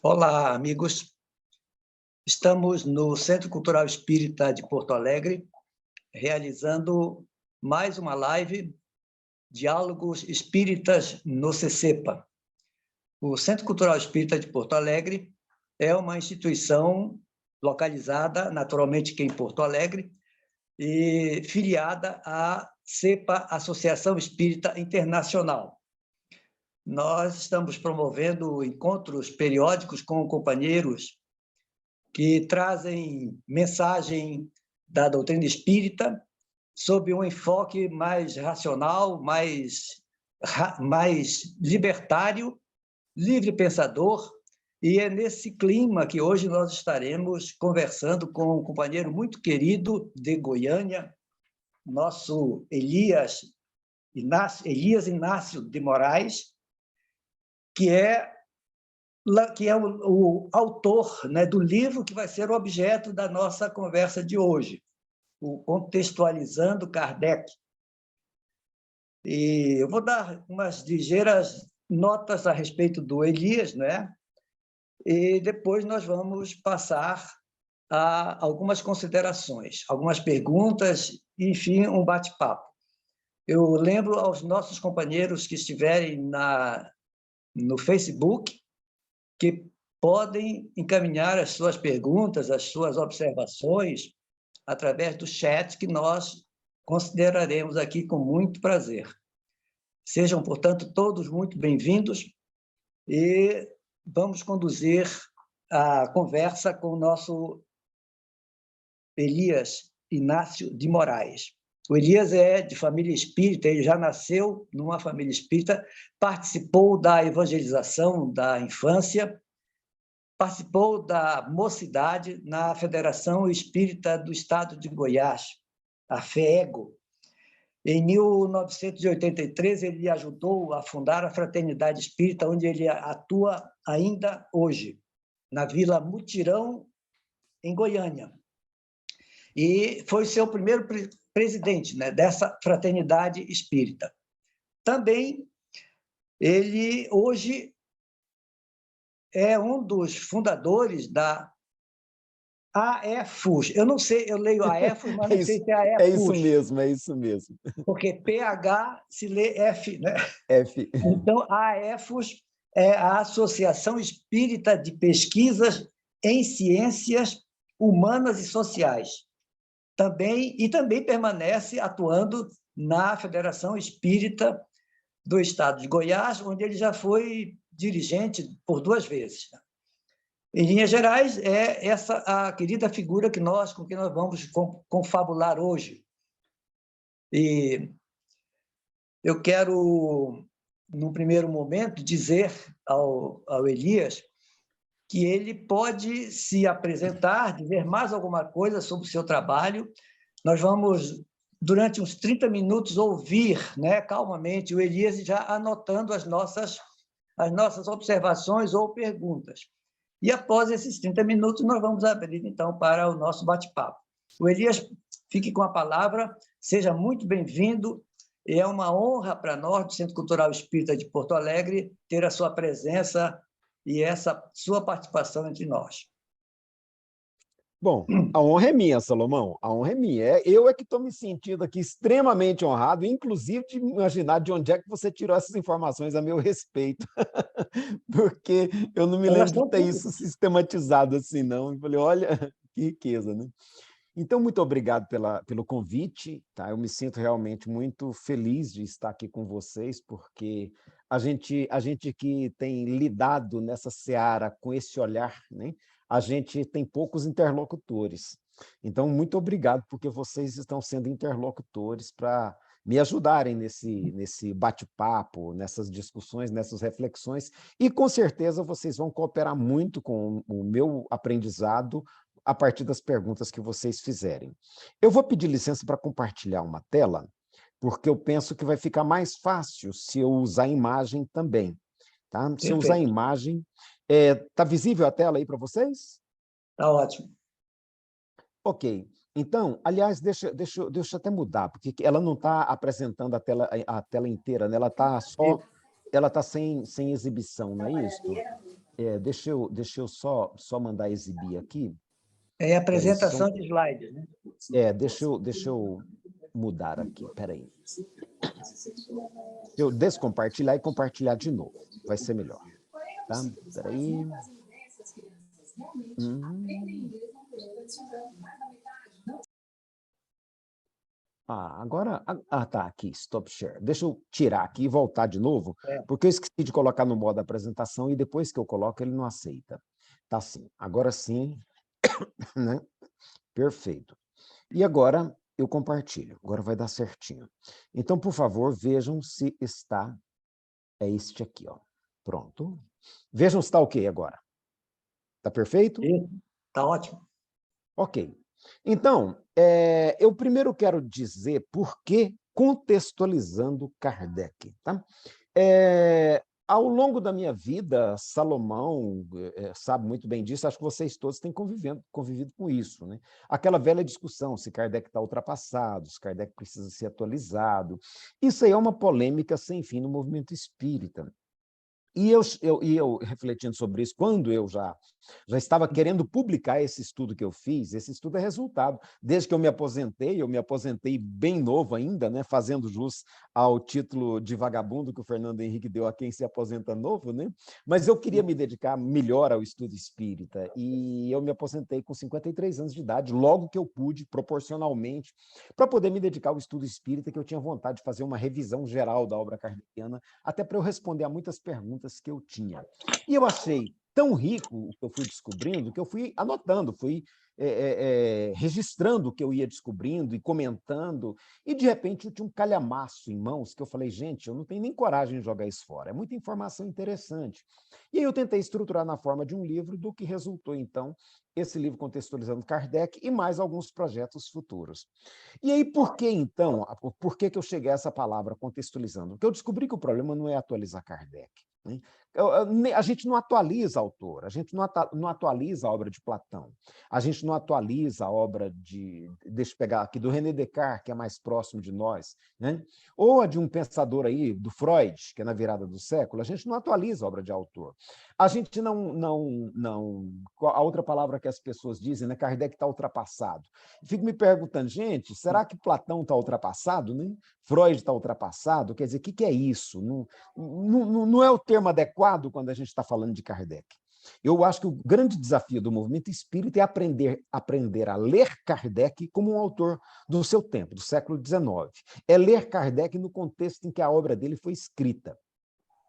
Olá, amigos. Estamos no Centro Cultural Espírita de Porto Alegre, realizando mais uma live Diálogos Espíritas no CCEPA. O Centro Cultural Espírita de Porto Alegre é uma instituição localizada, naturalmente, aqui em Porto Alegre, e filiada à CEPA, Associação Espírita Internacional. Nós estamos promovendo encontros periódicos com companheiros que trazem mensagem da doutrina espírita sob um enfoque mais racional, mais libertário, livre pensador, e é nesse clima que hoje nós estaremos conversando com um companheiro muito querido de Goiânia, nosso Elias Inácio de Moraes, que é o autor, né, do livro que vai ser o objeto da nossa conversa de hoje, o Contextualizando Kardec. E eu vou dar umas ligeiras notas a respeito do Elias, né? E depois nós vamos passar a algumas considerações, algumas perguntas, enfim, um bate-papo. Eu lembro aos nossos companheiros que estiverem no Facebook que podem encaminhar as suas perguntas, as suas observações, através do chat, que nós consideraremos aqui com muito prazer. Sejam, portanto, todos muito bem-vindos e vamos conduzir a conversa com o nosso Elias Inácio de Moraes. O Elias é de família espírita, ele já nasceu numa família espírita, participou da evangelização da infância, participou da mocidade na Federação Espírita do Estado de Goiás, a FEEGO. Em 1983, ele ajudou a fundar a Fraternidade Espírita, onde ele atua ainda hoje, na Vila Mutirão, em Goiânia. E foi seu primeiro presidente, né, dessa Fraternidade Espírita. Também, ele hoje é um dos fundadores da AEFUS. Eu não sei, eu leio AEFUS, mas não sei se é AEFUS. É isso mesmo. Porque PH se lê F, né? F. Então, a AEFUS é a Associação Espírita de Pesquisas em Ciências Humanas e Sociais. Também permanece atuando na Federação Espírita do Estado de Goiás, onde ele já foi dirigente por 2 vezes. Em linhas gerais, é essa a querida figura com que nós vamos confabular hoje. E eu quero, num primeiro momento, dizer ao Elias que ele pode se apresentar, dizer mais alguma coisa sobre o seu trabalho. Nós vamos, durante uns 30 minutos, ouvir, né, calmamente o Elias já anotando as nossas observações ou perguntas. E, após esses 30 minutos, nós vamos abrir, então, para o nosso bate-papo. O Elias, fique com a palavra, seja muito bem-vindo. É uma honra para nós, do Centro Cultural Espírita de Porto Alegre, ter a sua presença e essa sua participação entre nós. Bom, a honra é minha, Salomão, a honra é minha. Eu é que estou me sentindo aqui extremamente honrado, inclusive de imaginar de onde é que você tirou essas informações a meu respeito, porque eu não me lembro de ter isso sistematizado assim, não. Eu falei, olha, que riqueza, né? Então, muito obrigado pelo convite, tá? Eu me sinto realmente muito feliz de estar aqui com vocês, porque a gente que tem lidado nessa seara com esse olhar, né? A gente tem poucos interlocutores. Então, muito obrigado, porque vocês estão sendo interlocutores para me ajudarem nesse bate-papo, nessas discussões, nessas reflexões, e com certeza vocês vão cooperar muito com o meu aprendizado a partir das perguntas que vocês fizerem. Eu vou pedir licença para compartilhar uma tela, porque eu penso que vai ficar mais fácil se eu usar a imagem também. Tá? Se eu usar a imagem... Está visível a tela aí para vocês? Está ótimo. Ok. Então, aliás, deixa eu até mudar, porque ela não está apresentando a tela inteira, né? Ela está sem exibição, não é isso? Deixa eu só mandar exibir aqui. É Peraí, apresentação de slides, né? deixa eu mudar aqui, peraí. Eu descompartilhar e compartilhar de novo, vai ser melhor. Tá? Peraí. Agora... tá, aqui, stop share. Deixa eu tirar aqui e voltar de novo, porque eu esqueci de colocar no modo apresentação e depois que eu coloco ele não aceita. Tá sim, agora sim, né? Perfeito. E agora eu compartilho, agora vai dar certinho. Então, por favor, vejam se está... É este aqui, ó. Pronto. Vejam se está ok agora. Está perfeito? Está ótimo. Ok. Então, eu primeiro quero dizer por que contextualizando Kardec. Tá? Ao longo da minha vida, Salomão sabe muito bem disso, acho que vocês todos têm convivido com isso. Né? Aquela velha discussão se Kardec está ultrapassado, se Kardec precisa ser atualizado. Isso aí é uma polêmica sem fim no movimento espírita. E eu refletindo sobre isso, quando eu já estava querendo publicar esse estudo que eu fiz, esse estudo é resultado. Desde que eu me aposentei bem novo ainda, né, fazendo jus ao título de vagabundo que o Fernando Henrique deu a quem se aposenta novo, né? Mas eu queria me dedicar melhor ao estudo espírita, e eu me aposentei com 53 anos de idade, logo que eu pude, proporcionalmente, para poder me dedicar ao estudo espírita, que eu tinha vontade de fazer uma revisão geral da obra kardeciana, até para eu responder a muitas perguntas que eu tinha. E eu achei tão rico o que eu fui descobrindo, que eu fui anotando, fui registrando o que eu ia descobrindo e comentando, e de repente eu tinha um calhamaço em mãos que eu falei, gente, eu não tenho nem coragem de jogar isso fora, é muita informação interessante. E aí eu tentei estruturar na forma de um livro, do que resultou, então, esse livro Contextualizando Kardec e mais alguns projetos futuros. E aí, por que, então, por que eu cheguei a essa palavra contextualizando? Porque eu descobri que o problema não é atualizar Kardec. Né? A gente não atualiza autor, a gente não atualiza a obra de Platão, a gente não atualiza a obra deixa eu pegar aqui, do René Descartes, que é mais próximo de nós, né? Ou a de um pensador aí, do Freud, que é na virada do século, a gente não atualiza a obra de autor. A gente a outra palavra que as pessoas dizem, né? Kardec está ultrapassado. Fico me perguntando, gente, será que Platão está ultrapassado? Né? Freud está ultrapassado? Quer dizer, o que é isso? Não é o termo adequado quando a gente está falando de Kardec. Eu acho que o grande desafio do movimento espírita é aprender a ler Kardec como um autor do seu tempo, do século XIX. É ler Kardec no contexto em que a obra dele foi escrita.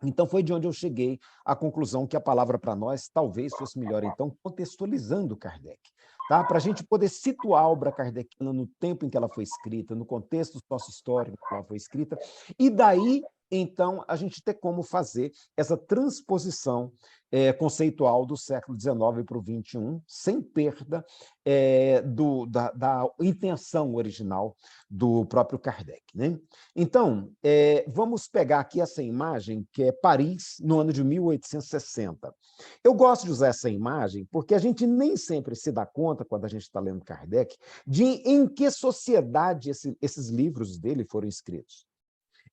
Então, foi de onde eu cheguei à conclusão que a palavra para nós talvez fosse melhor, então, contextualizando Kardec. Tá? Para a gente poder situar a obra kardeciana no tempo em que ela foi escrita, no contexto sócio-histórico em que ela foi escrita, e daí, então, a gente ter como fazer essa transposição conceitual do século XIX para o XXI, sem perda da intenção original do próprio Kardec. Né? Então, vamos pegar aqui essa imagem, que é Paris, no ano de 1860. Eu gosto de usar essa imagem porque a gente nem sempre se dá conta, quando a gente está lendo Kardec, de em que sociedade esses livros dele foram escritos.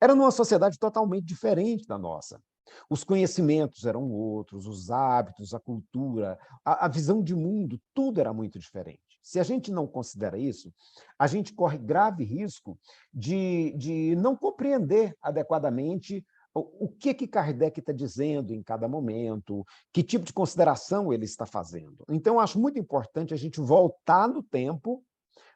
Era numa sociedade totalmente diferente da nossa. Os conhecimentos eram outros, os hábitos, a cultura, a visão de mundo, tudo era muito diferente. Se a gente não considera isso, a gente corre grave risco de não compreender adequadamente o que Kardec está dizendo em cada momento, que tipo de consideração ele está fazendo. Então, eu acho muito importante a gente voltar no tempo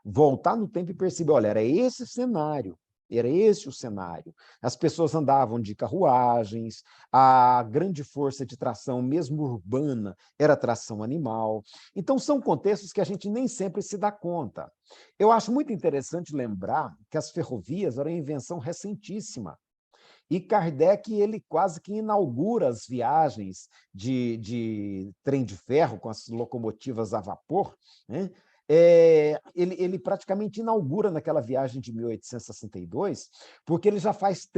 e perceber, olha, era esse cenário. Era esse o cenário. As pessoas andavam de carruagens, a grande força de tração, mesmo urbana, era tração animal. Então, são contextos que a gente nem sempre se dá conta. Eu acho muito interessante lembrar que as ferrovias eram uma invenção recentíssima. E Kardec, ele quase que inaugura as viagens de trem de ferro com as locomotivas a vapor, né? Ele praticamente inaugura naquela viagem de 1862, porque ele já faz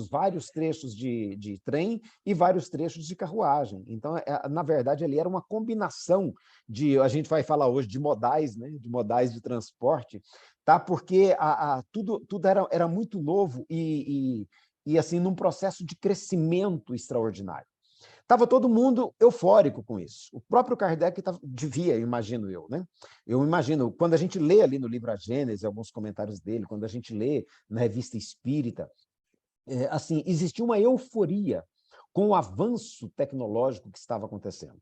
vários trechos de trem e vários trechos de carruagem. Então, na verdade, ele era uma combinação a gente vai falar hoje de modais, né? De modais de transporte, tá? Porque tudo era muito novo e assim, num processo de crescimento extraordinário. Estava todo mundo eufórico com isso. O próprio Kardec devia, imagino eu, né? Eu imagino, quando a gente lê ali no livro A Gênese, alguns comentários dele, quando a gente lê na Revista Espírita, assim, existia uma euforia com o avanço tecnológico que estava acontecendo.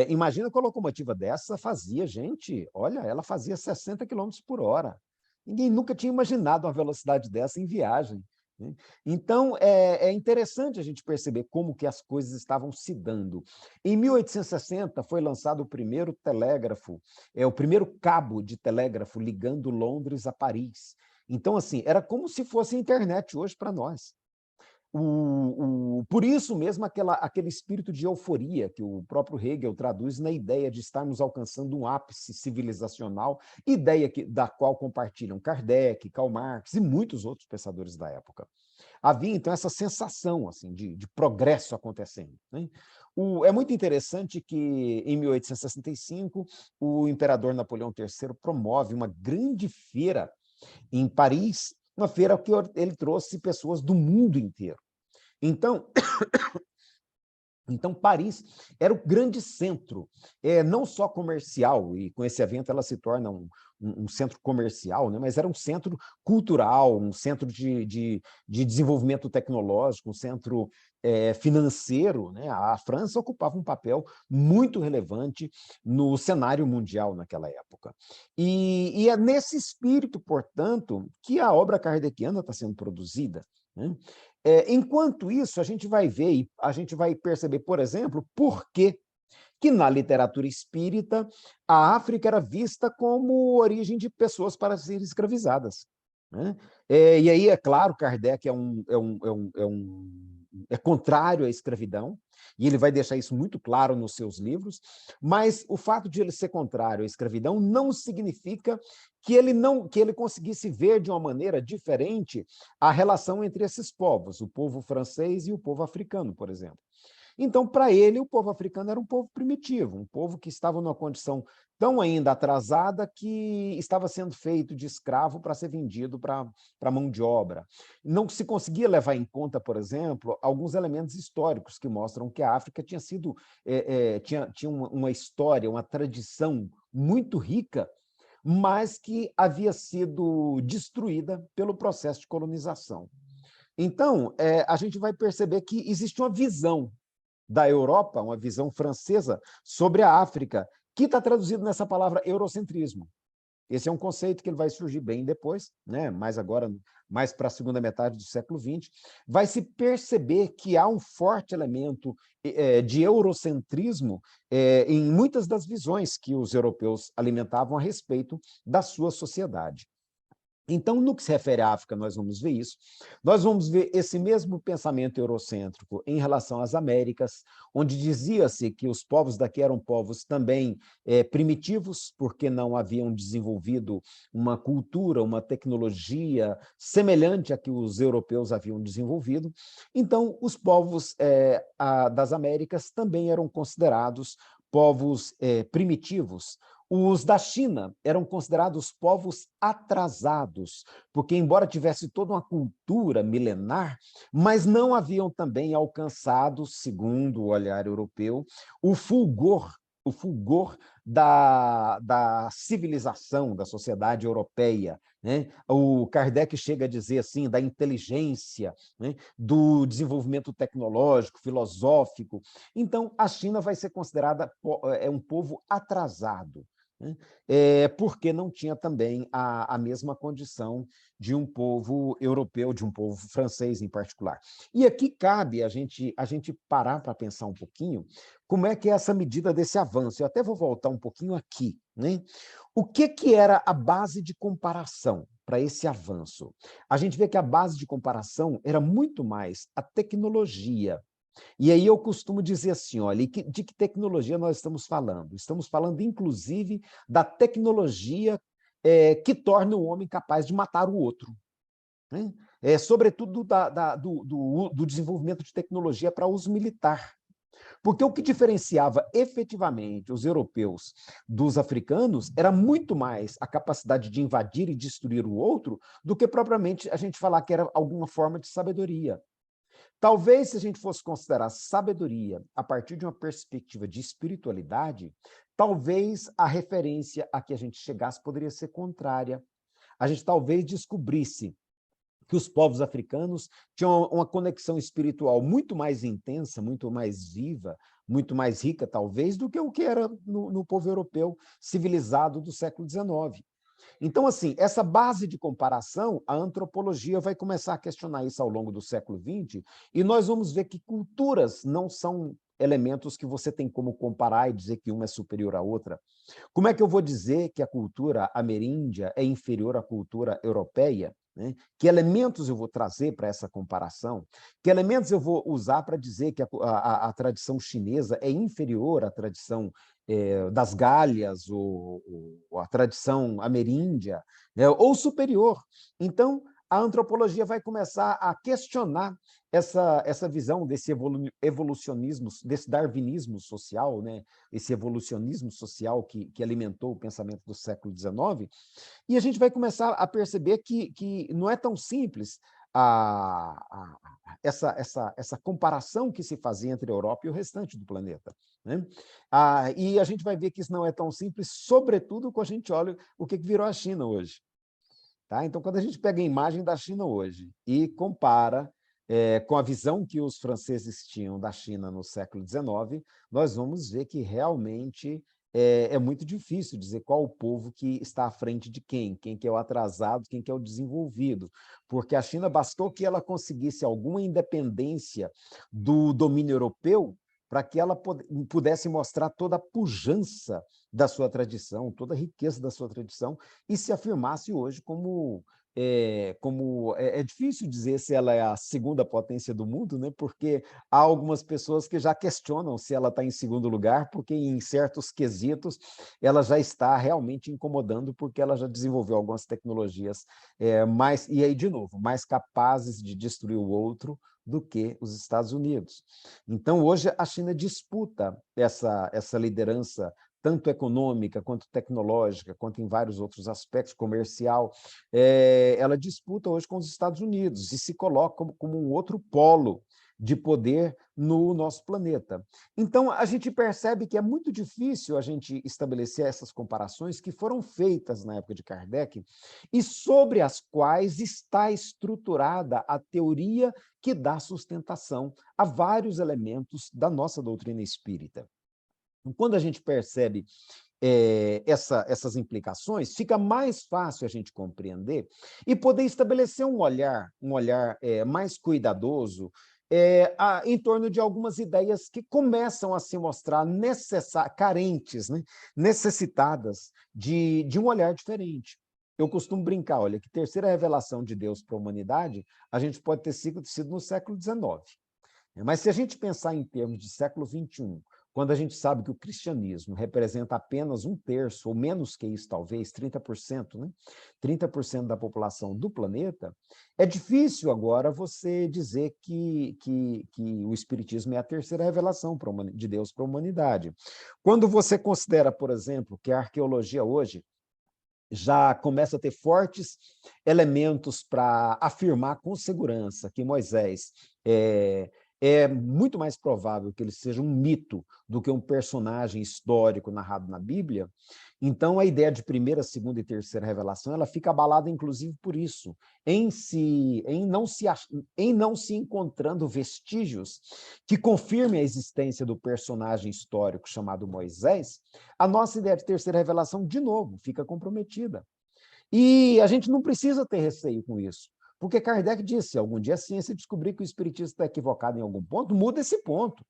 Imagina que a locomotiva dessa fazia, gente, olha, ela fazia 60 quilômetros por hora. Ninguém nunca tinha imaginado uma velocidade dessa em viagem. Né? Então, é interessante a gente perceber como que as coisas estavam se dando. Em 1860, foi lançado o primeiro telégrafo, o primeiro cabo de telégrafo ligando Londres a Paris. Então, assim, era como se fosse a internet hoje para nós. Por isso mesmo, aquele espírito de euforia que o próprio Hegel traduz na ideia de estarmos alcançando um ápice civilizacional, ideia da qual compartilham Kardec, Karl Marx e muitos outros pensadores da época. Havia, então, essa sensação assim, de progresso acontecendo. Né? É muito interessante que, em 1865, o imperador Napoleão III promove uma grande feira em Paris, uma feira que ele trouxe pessoas do mundo inteiro. Então, Paris era o grande centro, não só comercial, e com esse evento ela se torna um centro comercial, né? Mas era um centro cultural, um centro de desenvolvimento tecnológico, um centro financeiro. Né? A França ocupava um papel muito relevante no cenário mundial naquela época. E é nesse espírito, portanto, que a obra kardeciana está sendo produzida. Né? Enquanto isso, a gente vai ver e a gente vai perceber, por exemplo, por que na literatura espírita a África era vista como origem de pessoas para serem escravizadas. Né? E aí, é claro, Kardec é contrário à escravidão, e ele vai deixar isso muito claro nos seus livros, mas o fato de ele ser contrário à escravidão não significa que ele conseguisse ver de uma maneira diferente a relação entre esses povos, o povo francês e o povo africano, por exemplo. Então, para ele, o povo africano era um povo primitivo, um povo que estava numa condição tão ainda atrasada que estava sendo feito de escravo para ser vendido para mão de obra. Não se conseguia levar em conta, por exemplo, alguns elementos históricos que mostram que a África tinha sido tinha uma história, uma tradição muito rica, mas que havia sido destruída pelo processo de colonização. Então, a gente vai perceber que existe uma visão da Europa, uma visão francesa sobre a África, que está traduzido nessa palavra eurocentrismo. Esse é um conceito que ele vai surgir bem depois, né? Mais para a segunda metade do século XX, vai se perceber que há um forte elemento de eurocentrismo em muitas das visões que os europeus alimentavam a respeito da sua sociedade. Então, no que se refere à África, nós vamos ver isso. Nós vamos ver esse mesmo pensamento eurocêntrico em relação às Américas, onde dizia-se que os povos daqui eram povos também primitivos, porque não haviam desenvolvido uma cultura, uma tecnologia semelhante à que os europeus haviam desenvolvido. Então, os povos das Américas também eram considerados povos primitivos. Os da China eram considerados povos atrasados, porque, embora tivesse toda uma cultura milenar, mas não haviam também alcançado, segundo o olhar europeu, o fulgor da civilização, da sociedade europeia. Né? O Kardec chega a dizer assim, da inteligência, né? Do desenvolvimento tecnológico, filosófico. Então, a China vai ser considerada um povo atrasado, né? Porque não tinha também a mesma condição de um povo europeu, de um povo francês em particular. E aqui cabe a gente parar para pensar um pouquinho como é que é essa medida desse avanço. Eu até vou voltar um pouquinho aqui. Né? O que era a base de comparação para esse avanço? A gente vê que a base de comparação era muito mais a tecnologia. E aí eu costumo dizer assim, olha, de que tecnologia nós estamos falando? Estamos falando, inclusive, da tecnologia que torna o homem capaz de matar o outro. Né? Sobretudo do desenvolvimento de tecnologia para uso militar. Porque o que diferenciava efetivamente os europeus dos africanos era muito mais a capacidade de invadir e destruir o outro do que propriamente a gente falar que era alguma forma de sabedoria. Talvez, se a gente fosse considerar sabedoria a partir de uma perspectiva de espiritualidade, talvez a referência a que a gente chegasse poderia ser contrária. A gente talvez descobrisse que os povos africanos tinham uma conexão espiritual muito mais intensa, muito mais viva, muito mais rica, talvez, do que o que era no povo europeu civilizado do século XIX. Então, assim, essa base de comparação, a antropologia vai começar a questionar isso ao longo do século XX, e nós vamos ver que culturas não são elementos que você tem como comparar e dizer que uma é superior à outra. Como é que eu vou dizer que a cultura ameríndia é inferior à cultura europeia? Né? Que elementos eu vou trazer para essa comparação? Que elementos eu vou usar para dizer que a tradição chinesa é inferior à tradição das Gálias, ou a tradição ameríndia, né? Ou superior? Então, a antropologia vai começar a questionar essa visão desse evolucionismo, desse darwinismo social, né? Esse evolucionismo social que alimentou o pensamento do século XIX, e a gente vai começar a perceber que não é tão simples essa comparação que se fazia entre a Europa e o restante do planeta. Né? E a gente vai ver que isso não é tão simples, sobretudo quando a gente olha o que virou a China hoje. Tá? Então, quando a gente pega a imagem da China hoje e compara com a visão que os franceses tinham da China no século XIX, nós vamos ver que realmente é muito difícil dizer qual o povo que está à frente de quem que é o atrasado, quem que é o desenvolvido, porque a China bastou que ela conseguisse alguma independência do domínio europeu para que ela pudesse mostrar toda a pujança da sua tradição, toda a riqueza da sua tradição, e se afirmasse hoje como é difícil dizer se ela é a segunda potência do mundo, né? Porque há algumas pessoas que já questionam se ela está em segundo lugar, porque em certos quesitos ela já está realmente incomodando, porque ela já desenvolveu algumas tecnologias mais, e aí, de novo, mais capazes de destruir o outro do que os Estados Unidos. Então, hoje, a China disputa essa liderança tanto econômica, quanto tecnológica, quanto em vários outros aspectos, comercial, ela disputa hoje com os Estados Unidos e se coloca como um outro polo de poder no nosso planeta. Então, a gente percebe que é muito difícil a gente estabelecer essas comparações que foram feitas na época de Kardec e sobre as quais está estruturada a teoria que dá sustentação a vários elementos da nossa doutrina espírita. Quando a gente percebe essas implicações, fica mais fácil a gente compreender e poder estabelecer um olhar mais cuidadoso em torno de algumas ideias que começam a se mostrar carentes, né? Necessitadas de um olhar diferente. Eu costumo brincar, olha, que a terceira revelação de Deus para a humanidade, a gente pode ter sido no século XIX. Mas se a gente pensar em termos de século XXI, quando a gente sabe que o cristianismo representa apenas 1/3, ou menos que isso, talvez, 30%, né? 30% da população do planeta, é difícil agora você dizer que o Espiritismo é a terceira revelação de Deus para a humanidade. Quando você considera, por exemplo, que a arqueologia hoje já começa a ter fortes elementos para afirmar com segurança que Moisés é muito mais provável que ele seja um mito do que um personagem histórico narrado na Bíblia. Então, a ideia de primeira, segunda e terceira revelação, ela fica abalada, inclusive, por isso, em não se encontrando vestígios que confirmem a existência do personagem histórico chamado Moisés, a nossa ideia de terceira revelação, de novo, fica comprometida. E a gente não precisa ter receio com isso. Porque Kardec disse, se algum dia a ciência descobrir que o espiritismo está equivocado em algum ponto, muda esse ponto.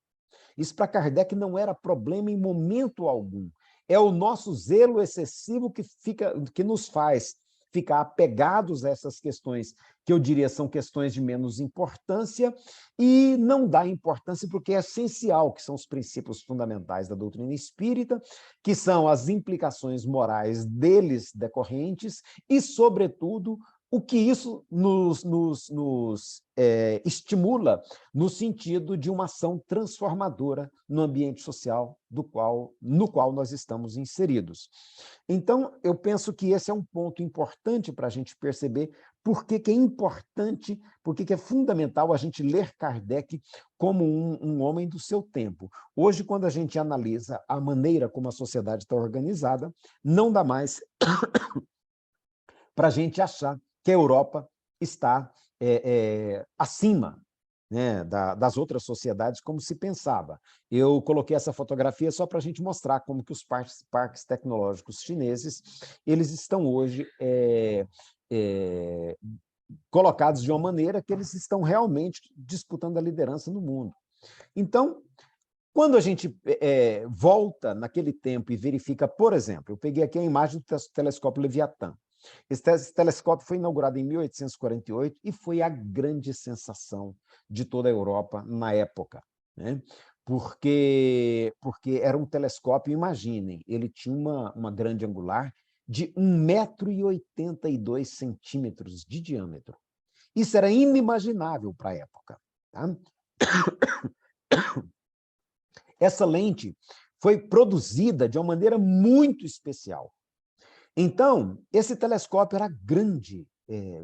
Isso para Kardec não era problema em momento algum. É o nosso zelo excessivo que nos faz ficar apegados a essas questões, que eu diria são questões de menos importância, e não dá importância porque é essencial, que são os princípios fundamentais da doutrina espírita, que são as implicações morais deles decorrentes e, sobretudo, o que isso nos estimula no sentido de uma ação transformadora no ambiente social no qual nós estamos inseridos. Então, eu penso que esse é um ponto importante para a gente perceber por que é importante, por que é fundamental a gente ler Kardec como um homem do seu tempo. Hoje, quando a gente analisa a maneira como a sociedade está organizada, não dá mais para a gente achar que a Europa está acima, né, das outras sociedades, como se pensava. Eu coloquei essa fotografia só para a gente mostrar como que os parques tecnológicos chineses eles estão hoje colocados de uma maneira que eles estão realmente disputando a liderança no mundo. Então, quando a gente volta naquele tempo e verifica, por exemplo, eu peguei aqui a imagem do telescópio Leviatã. Esse telescópio foi inaugurado em 1848 e foi a grande sensação de toda a Europa na época, né? Porque era um telescópio, imaginem, ele tinha uma grande angular de 1,82 m de diâmetro. Isso era inimaginável para a época. Tá? Essa lente foi produzida de uma maneira muito especial. Então, esse telescópio era grande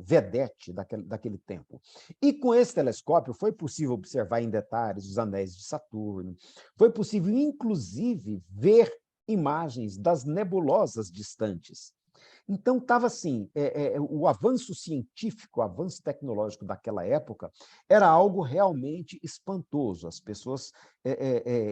vedete daquele tempo. E com esse telescópio foi possível observar em detalhes os anéis de Saturno, foi possível, inclusive, ver imagens das nebulosas distantes. Então, estava assim, o avanço científico, o avanço tecnológico daquela época era algo realmente espantoso. As pessoas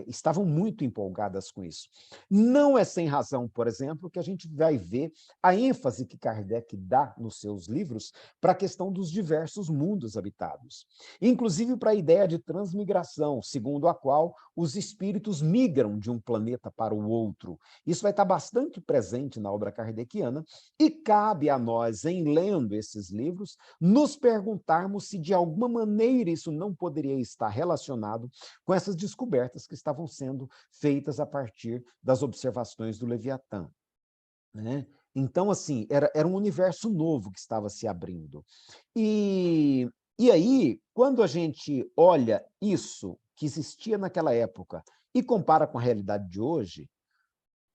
estavam muito empolgadas com isso. Não é sem razão, por exemplo, que a gente vai ver a ênfase que Kardec dá nos seus livros para a questão dos diversos mundos habitados. Inclusive para a ideia de transmigração, segundo a qual os espíritos migram de um planeta para o outro. Isso vai estar bastante presente na obra kardeciana, e cabe a nós, em lendo esses livros, nos perguntarmos se de alguma maneira isso não poderia estar relacionado com essas descobertas que estavam sendo feitas a partir das observações do Leviatã, né? Então, assim, era um universo novo que estava se abrindo. E aí, quando a gente olha isso que existia naquela época e compara com a realidade de hoje,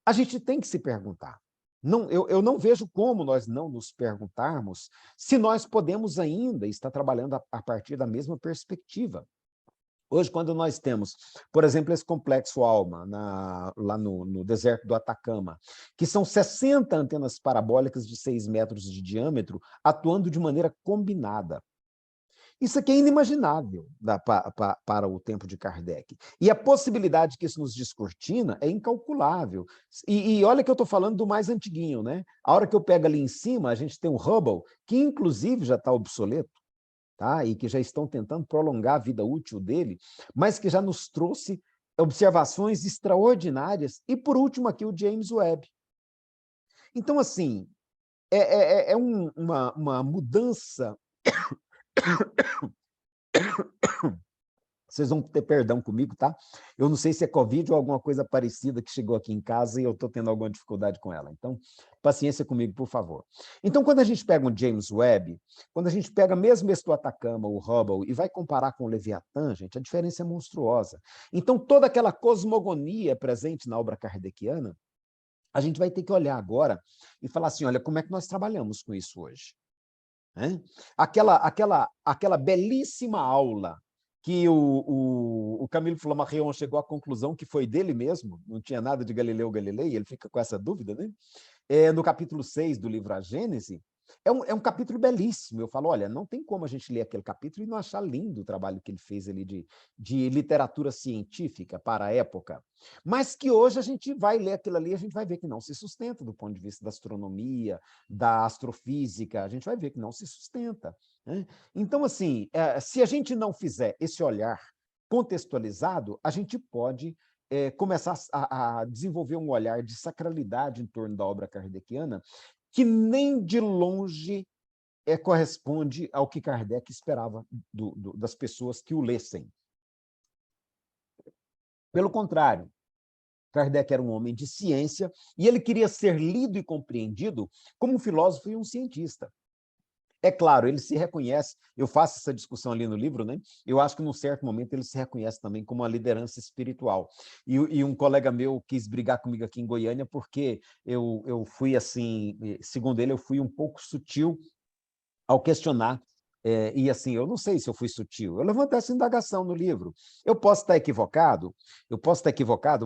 a gente tem que se perguntar. Eu não vejo como nós não nos perguntarmos se nós podemos ainda estar trabalhando a partir da mesma perspectiva. Hoje, quando nós temos, por exemplo, esse complexo ALMA, lá no deserto do Atacama, que são 60 antenas parabólicas de 6 metros de diâmetro, atuando de maneira combinada. Isso aqui é inimaginável para o tempo de Kardec. E a possibilidade que isso nos descortina é incalculável. E olha que eu estou falando do mais antiguinho, né? A hora que eu pego ali em cima, a gente tem o Hubble, que inclusive já está obsoleto, tá? E que já estão tentando prolongar a vida útil dele, mas que já nos trouxe observações extraordinárias. E, por último, aqui o James Webb. Então, assim, uma mudança. Vocês vão ter perdão comigo, tá? Eu não sei se é Covid ou alguma coisa parecida que chegou aqui em casa e eu estou tendo alguma dificuldade com ela. Então, paciência comigo, por favor. Então, quando a gente pega um James Webb, quando a gente pega mesmo esse do Atacama, o Hubble, e vai comparar com o Leviatã, gente, a diferença é monstruosa. Então, toda aquela cosmogonia presente na obra kardeciana, a gente vai ter que olhar agora e falar assim, olha, como é que nós trabalhamos com isso hoje? Aquela belíssima aula que o Camilo Flammarion chegou à conclusão que foi dele mesmo, não tinha nada de Galileu Galilei, ele fica com essa dúvida, né? No capítulo 6 do livro A Gênese, é um capítulo belíssimo. Eu falo, olha, não tem como a gente ler aquele capítulo e não achar lindo o trabalho que ele fez ali de literatura científica para a época. Mas que hoje a gente vai ler aquilo ali e a gente vai ver que não se sustenta do ponto de vista da astronomia, da astrofísica, a gente vai ver que não se sustenta, né? Então, assim, se a gente não fizer esse olhar contextualizado, a gente pode começar a desenvolver um olhar de sacralidade em torno da obra kardeciana que nem de longe corresponde ao que Kardec esperava das pessoas que o lessem. Pelo contrário, Kardec era um homem de ciência e ele queria ser lido e compreendido como um filósofo e um cientista. É claro, ele se reconhece, eu faço essa discussão ali no livro, né? Eu acho que num certo momento ele se reconhece também como uma liderança espiritual. E um colega meu quis brigar comigo aqui em Goiânia porque eu fui assim, segundo ele, eu fui um pouco sutil ao questionar. E assim, eu não sei se eu fui sutil, eu levantei essa indagação no livro. Eu posso estar equivocado,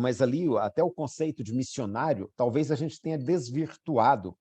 mas ali até o conceito de missionário, talvez a gente tenha desvirtuado,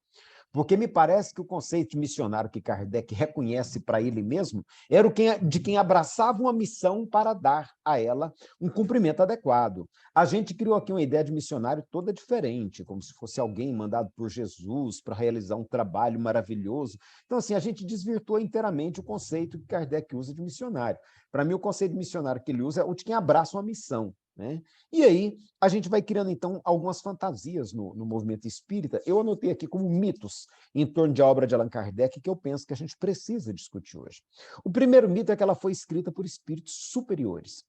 porque me parece que o conceito de missionário que Kardec reconhece para ele mesmo era de quem abraçava uma missão para dar a ela um cumprimento adequado. A gente criou aqui uma ideia de missionário toda diferente, como se fosse alguém mandado por Jesus para realizar um trabalho maravilhoso. Então, assim, a gente desvirtuou inteiramente o conceito que Kardec usa de missionário. Para mim, o conceito de missionário que ele usa é o de quem abraça uma missão, né? E aí, a gente vai criando, então, algumas fantasias no movimento espírita. Eu anotei aqui como mitos em torno de a obra de Allan Kardec que eu penso que a gente precisa discutir hoje. O primeiro mito é que ela foi escrita por espíritos superiores.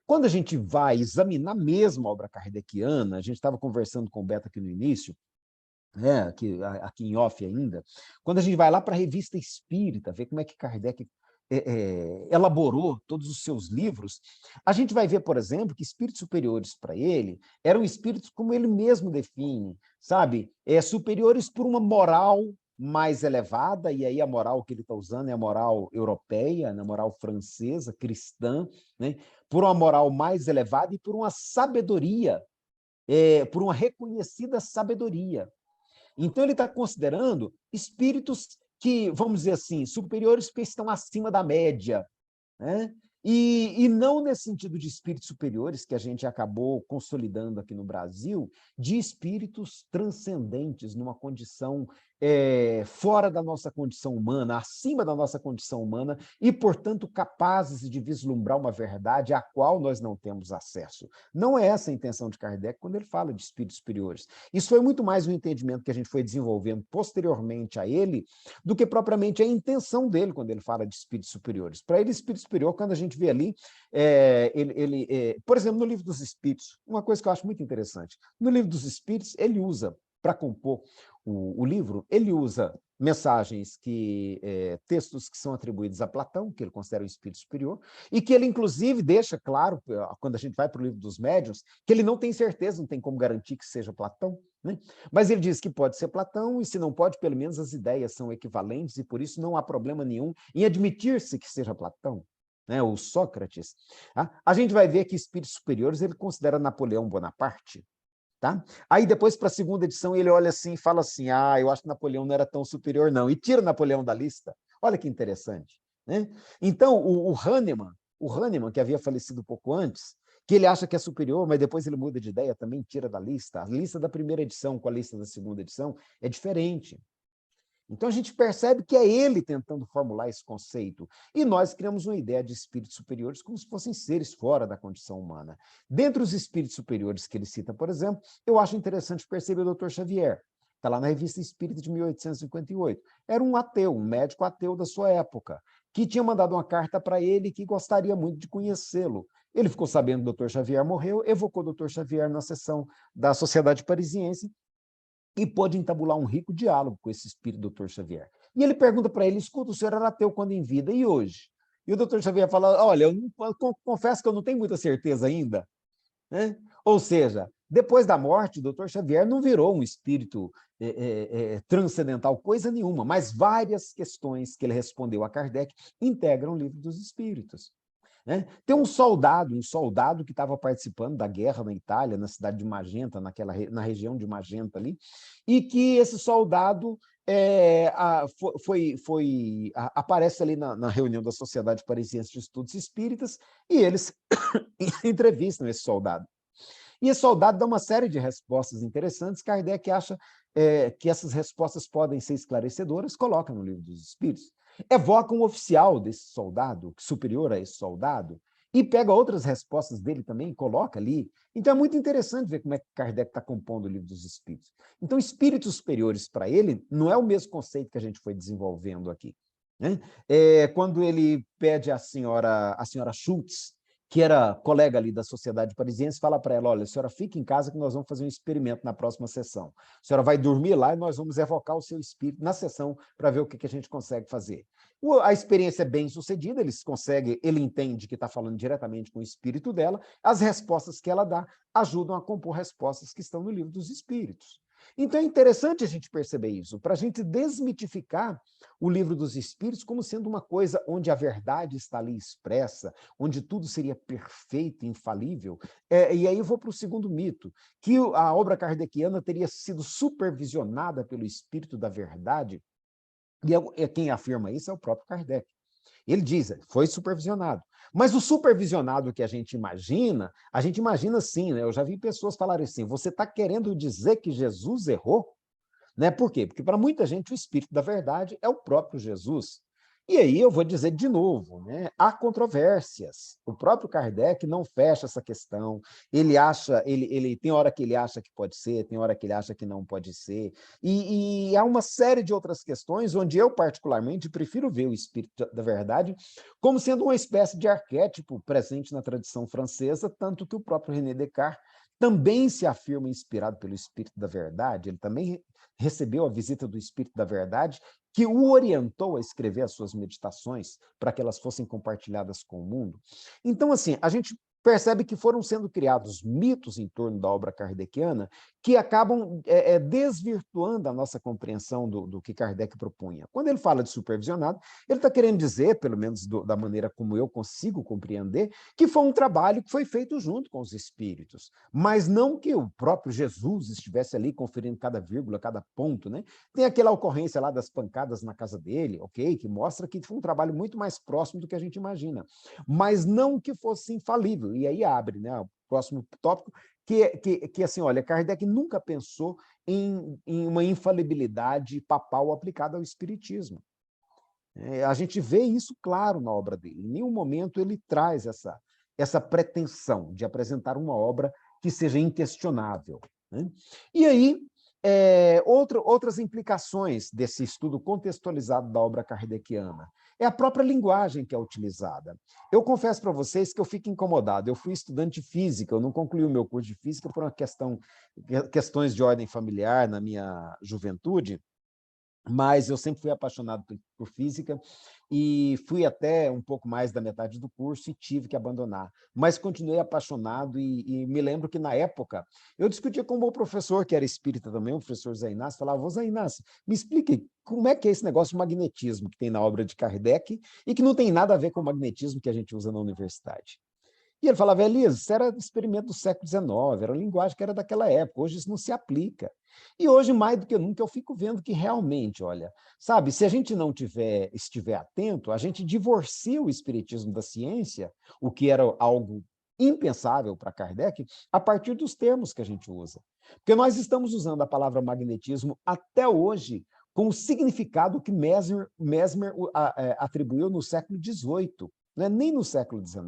Quando a gente vai examinar mesmo a obra kardeciana, a gente estava conversando com o Beto aqui no início, aqui em off ainda, quando a gente vai lá para a Revista Espírita, ver como é que Kardec elaborou todos os seus livros, a gente vai ver, por exemplo, que espíritos superiores para ele eram espíritos como ele mesmo define, sabe? Superiores por uma moral mais elevada, e aí a moral que ele está usando é a moral europeia, a moral francesa, cristã, né? Por uma moral mais elevada e por uma sabedoria, por uma reconhecida sabedoria. Então, ele está considerando espíritos que, vamos dizer assim, superiores porque estão acima da média, né? E não nesse sentido de espíritos superiores, que a gente acabou consolidando aqui no Brasil, de espíritos transcendentes, numa condição fora da nossa condição humana, acima da nossa condição humana, e, portanto, capazes de vislumbrar uma verdade à qual nós não temos acesso. Não é essa a intenção de Kardec quando ele fala de espíritos superiores. Isso foi muito mais um entendimento que a gente foi desenvolvendo posteriormente a ele, do que propriamente a intenção dele quando ele fala de espíritos superiores. Para ele, espírito superior, quando a gente vê ali, por exemplo, no Livro dos Espíritos, uma coisa que eu acho muito interessante, no Livro dos Espíritos, ele usa, para compor o livro, ele usa mensagens textos que são atribuídos a Platão, que ele considera um espírito superior, e que ele, inclusive, deixa claro, quando a gente vai para o Livro dos Médiuns, que ele não tem certeza, não tem como garantir que seja Platão, né? Mas ele diz que pode ser Platão, e se não pode, pelo menos as ideias são equivalentes, e por isso não há problema nenhum em admitir-se que seja Platão, né? Ou Sócrates. Tá? A gente vai ver que espíritos superiores ele considera Napoleão Bonaparte. Tá? Aí depois, para a segunda edição, ele olha assim e fala assim, eu acho que Napoleão não era tão superior não, e tira Napoleão da lista. Olha que interessante, né? Então, o Hahnemann, que havia falecido pouco antes, que ele acha que é superior, mas depois ele muda de ideia, também tira da lista. A lista da primeira edição com a lista da segunda edição é diferente. Então, a gente percebe que é ele tentando formular esse conceito. E nós criamos uma ideia de espíritos superiores como se fossem seres fora da condição humana. Dentre os espíritos superiores que ele cita, por exemplo, eu acho interessante perceber o Dr. Xavier. Está lá na Revista Espírita de 1858. Era um ateu, um médico ateu da sua época, que tinha mandado uma carta para ele que gostaria muito de conhecê-lo. Ele ficou sabendo que o Dr. Xavier morreu, evocou o Dr. Xavier na sessão da Sociedade Parisiense, e pôde entabular um rico diálogo com esse espírito Dr. Xavier. E ele pergunta para ele, escuta, o senhor era ateu quando em vida, e hoje? E o Dr. Xavier fala, olha, eu confesso que eu não tenho muita certeza ainda. Né? Ou seja, depois da morte, o Dr. Xavier não virou um espírito transcendental, coisa nenhuma, mas várias questões que ele respondeu a Kardec integram o Livro dos Espíritos. Né? Tem um soldado que estava participando da guerra na Itália, na cidade de Magenta, na região de Magenta ali, e que esse soldado aparece ali na reunião da Sociedade Parisiense de Estudos Espíritas, e eles entrevistam esse soldado. E esse soldado dá uma série de respostas interessantes. Kardec acha que essas respostas podem ser esclarecedoras, coloca no Livro dos Espíritos. Evoca um oficial desse soldado, superior a esse soldado, e pega outras respostas dele também e coloca ali. Então, é muito interessante ver como é que Kardec está compondo o Livro dos Espíritos. Então, espíritos superiores para ele não é o mesmo conceito que a gente foi desenvolvendo aqui. Né? Quando ele pede a senhora Schultz que era colega ali da Sociedade Parisiense, fala para ela, olha, a senhora fica em casa que nós vamos fazer um experimento na próxima sessão. A senhora vai dormir lá e nós vamos evocar o seu espírito na sessão para ver o que a gente consegue fazer. A experiência é bem sucedida, ele entende que está falando diretamente com o espírito dela, as respostas que ela dá ajudam a compor respostas que estão no livro dos espíritos. Então é interessante a gente perceber isso, para a gente desmitificar o livro dos espíritos como sendo uma coisa onde a verdade está ali expressa, onde tudo seria perfeito e infalível. E aí eu vou para o segundo mito, que a obra kardeciana teria sido supervisionada pelo espírito da verdade, e quem afirma isso é o próprio Kardec. Ele diz, foi supervisionado. Mas o supervisionado que a gente imagina assim, né? Eu já vi pessoas falarem assim, você está querendo dizer que Jesus errou? Né? Por quê? Porque para muita gente o espírito da verdade é o próprio Jesus. E aí eu vou dizer de novo, né? Há controvérsias. O próprio Kardec não fecha essa questão. Ele acha, ele tem hora que ele acha que pode ser, tem hora que ele acha que não pode ser. E há uma série de outras questões onde eu, particularmente, prefiro ver o espírito da verdade como sendo uma espécie de arquétipo presente na tradição francesa, tanto que o próprio René Descartes também se afirma inspirado pelo espírito da verdade, ele também recebeu a visita do espírito da verdade, que o orientou a escrever as suas meditações para que elas fossem compartilhadas com o mundo. Então, assim, a gente percebe que foram sendo criados mitos em torno da obra kardeciana que acabam desvirtuando a nossa compreensão do que Kardec propunha. Quando ele fala de supervisionado, ele está querendo dizer, pelo menos da maneira como eu consigo compreender, que foi um trabalho que foi feito junto com os espíritos, mas não que o próprio Jesus estivesse ali conferindo cada vírgula, cada ponto, né? Tem aquela ocorrência lá das pancadas na casa dele, ok? Que mostra que foi um trabalho muito mais próximo do que a gente imagina, mas não que fosse infalível. E aí abre, né, o próximo tópico, que assim, olha, Kardec nunca pensou em uma infalibilidade papal aplicada ao espiritismo. A gente vê isso claro na obra dele. Em nenhum momento ele traz essa pretensão de apresentar uma obra que seja inquestionável, né? E aí, outras implicações desse estudo contextualizado da obra kardeciana é a própria linguagem que é utilizada. Eu confesso para vocês que eu fico incomodado. Eu fui estudante de física, eu não concluí o meu curso de física por questões de ordem familiar na minha juventude, mas eu sempre fui apaixonado por física e fui até um pouco mais da metade do curso e tive que abandonar. Mas continuei apaixonado e me lembro que, na época, eu discutia com o meu professor, que era espírita também, o professor Zé Inácio, falava, ô Zé Inácio, me explique como é que é esse negócio de magnetismo que tem na obra de Kardec e que não tem nada a ver com o magnetismo que a gente usa na universidade. E ele falava, Elias, isso era experimento do século XIX, era uma linguagem que era daquela época, hoje isso não se aplica. E hoje, mais do que nunca, eu fico vendo que realmente, olha, sabe, se a gente não estiver atento, a gente divorcia o espiritismo da ciência, o que era algo impensável para Kardec, a partir dos termos que a gente usa. Porque nós estamos usando a palavra magnetismo até hoje com o significado que Mesmer atribuiu no século XVIII. Não é nem no século XIX,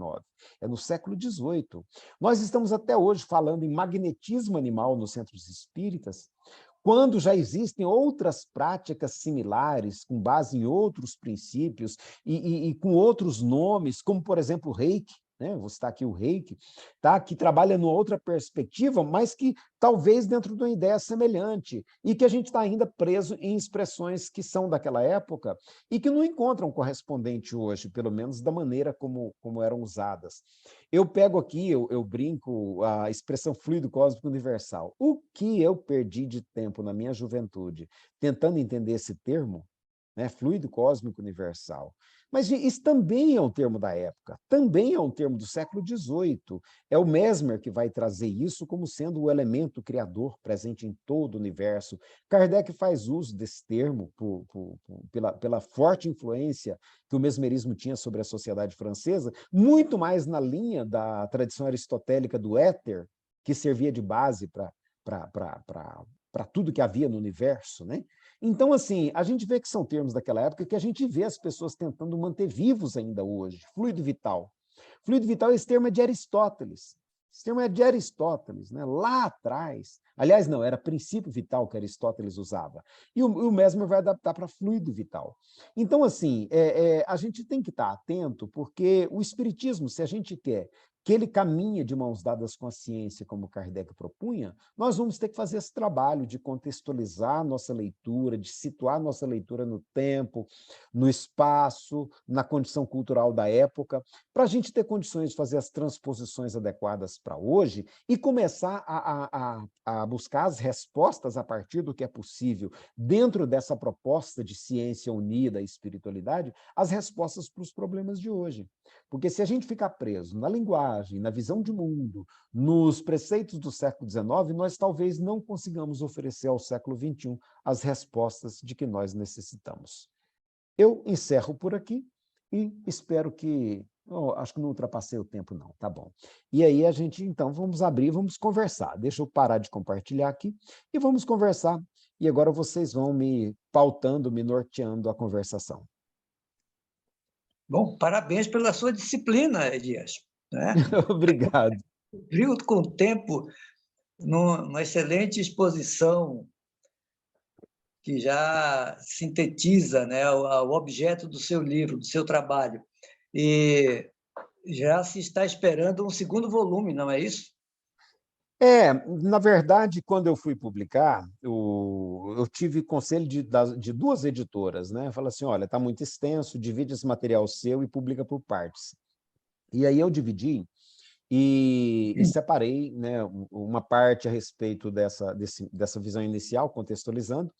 é no século XVIII. Nós estamos até hoje falando em magnetismo animal nos centros espíritas, quando já existem outras práticas similares, com base em outros princípios e com outros nomes, como, por exemplo, o Reiki, né? Vou citar aqui o Reiki, tá? Que trabalha numa outra perspectiva, mas que talvez dentro de uma ideia semelhante, e que a gente está ainda preso em expressões que são daquela época e que não encontram correspondente hoje, pelo menos da maneira como eram usadas. Eu pego aqui, eu brinco, a expressão fluido cósmico universal. O que eu perdi de tempo na minha juventude tentando entender esse termo, né, fluido cósmico universal. Mas isso também é um termo da época, também é um termo do século XVIII. É o Mesmer que vai trazer isso como sendo o elemento criador presente em todo o universo. Kardec faz uso desse termo pela forte influência que o mesmerismo tinha sobre a sociedade francesa, muito mais na linha da tradição aristotélica do éter, que servia de base para tudo que havia no universo, né? Então, assim, a gente vê que são termos daquela época que a gente vê as pessoas tentando manter vivos ainda hoje. Fluido vital. Fluido vital, esse termo é de Aristóteles. Esse termo é de Aristóteles, né? Lá atrás. Aliás, não, era princípio vital que Aristóteles usava. E o Mesmer vai adaptar para fluido vital. Então, assim, a gente tem que estar atento, porque o espiritismo, se a gente quer que ele caminha de mãos dadas com a ciência, como Kardec propunha, nós vamos ter que fazer esse trabalho de contextualizar a nossa leitura, de situar a nossa leitura no tempo, no espaço, na condição cultural da época, para a gente ter condições de fazer as transposições adequadas para hoje e começar a buscar as respostas a partir do que é possível, dentro dessa proposta de ciência unida à espiritualidade, as respostas para os problemas de hoje. Porque se a gente ficar preso na linguagem, na visão de mundo, nos preceitos do século XIX, nós talvez não consigamos oferecer ao século XXI as respostas de que nós necessitamos. Eu encerro por aqui e espero que... acho que não ultrapassei o tempo, não. Tá bom. E aí a gente, então, vamos abrir, vamos conversar. Deixa eu parar de compartilhar aqui e vamos conversar. E agora vocês vão me pautando, me norteando a conversação. Bom, parabéns pela sua disciplina, Elias. Né? Obrigado. Viu com o tempo, numa excelente exposição que já sintetiza, né, o objeto do seu livro, do seu trabalho. E já se está esperando um segundo volume, não é isso? Na verdade, quando eu fui publicar, eu tive conselho de duas editoras, né? Falaram assim, olha, está muito extenso, divide esse material seu e publica por partes. E aí eu dividi e separei, né, uma parte a respeito dessa visão inicial, contextualizando,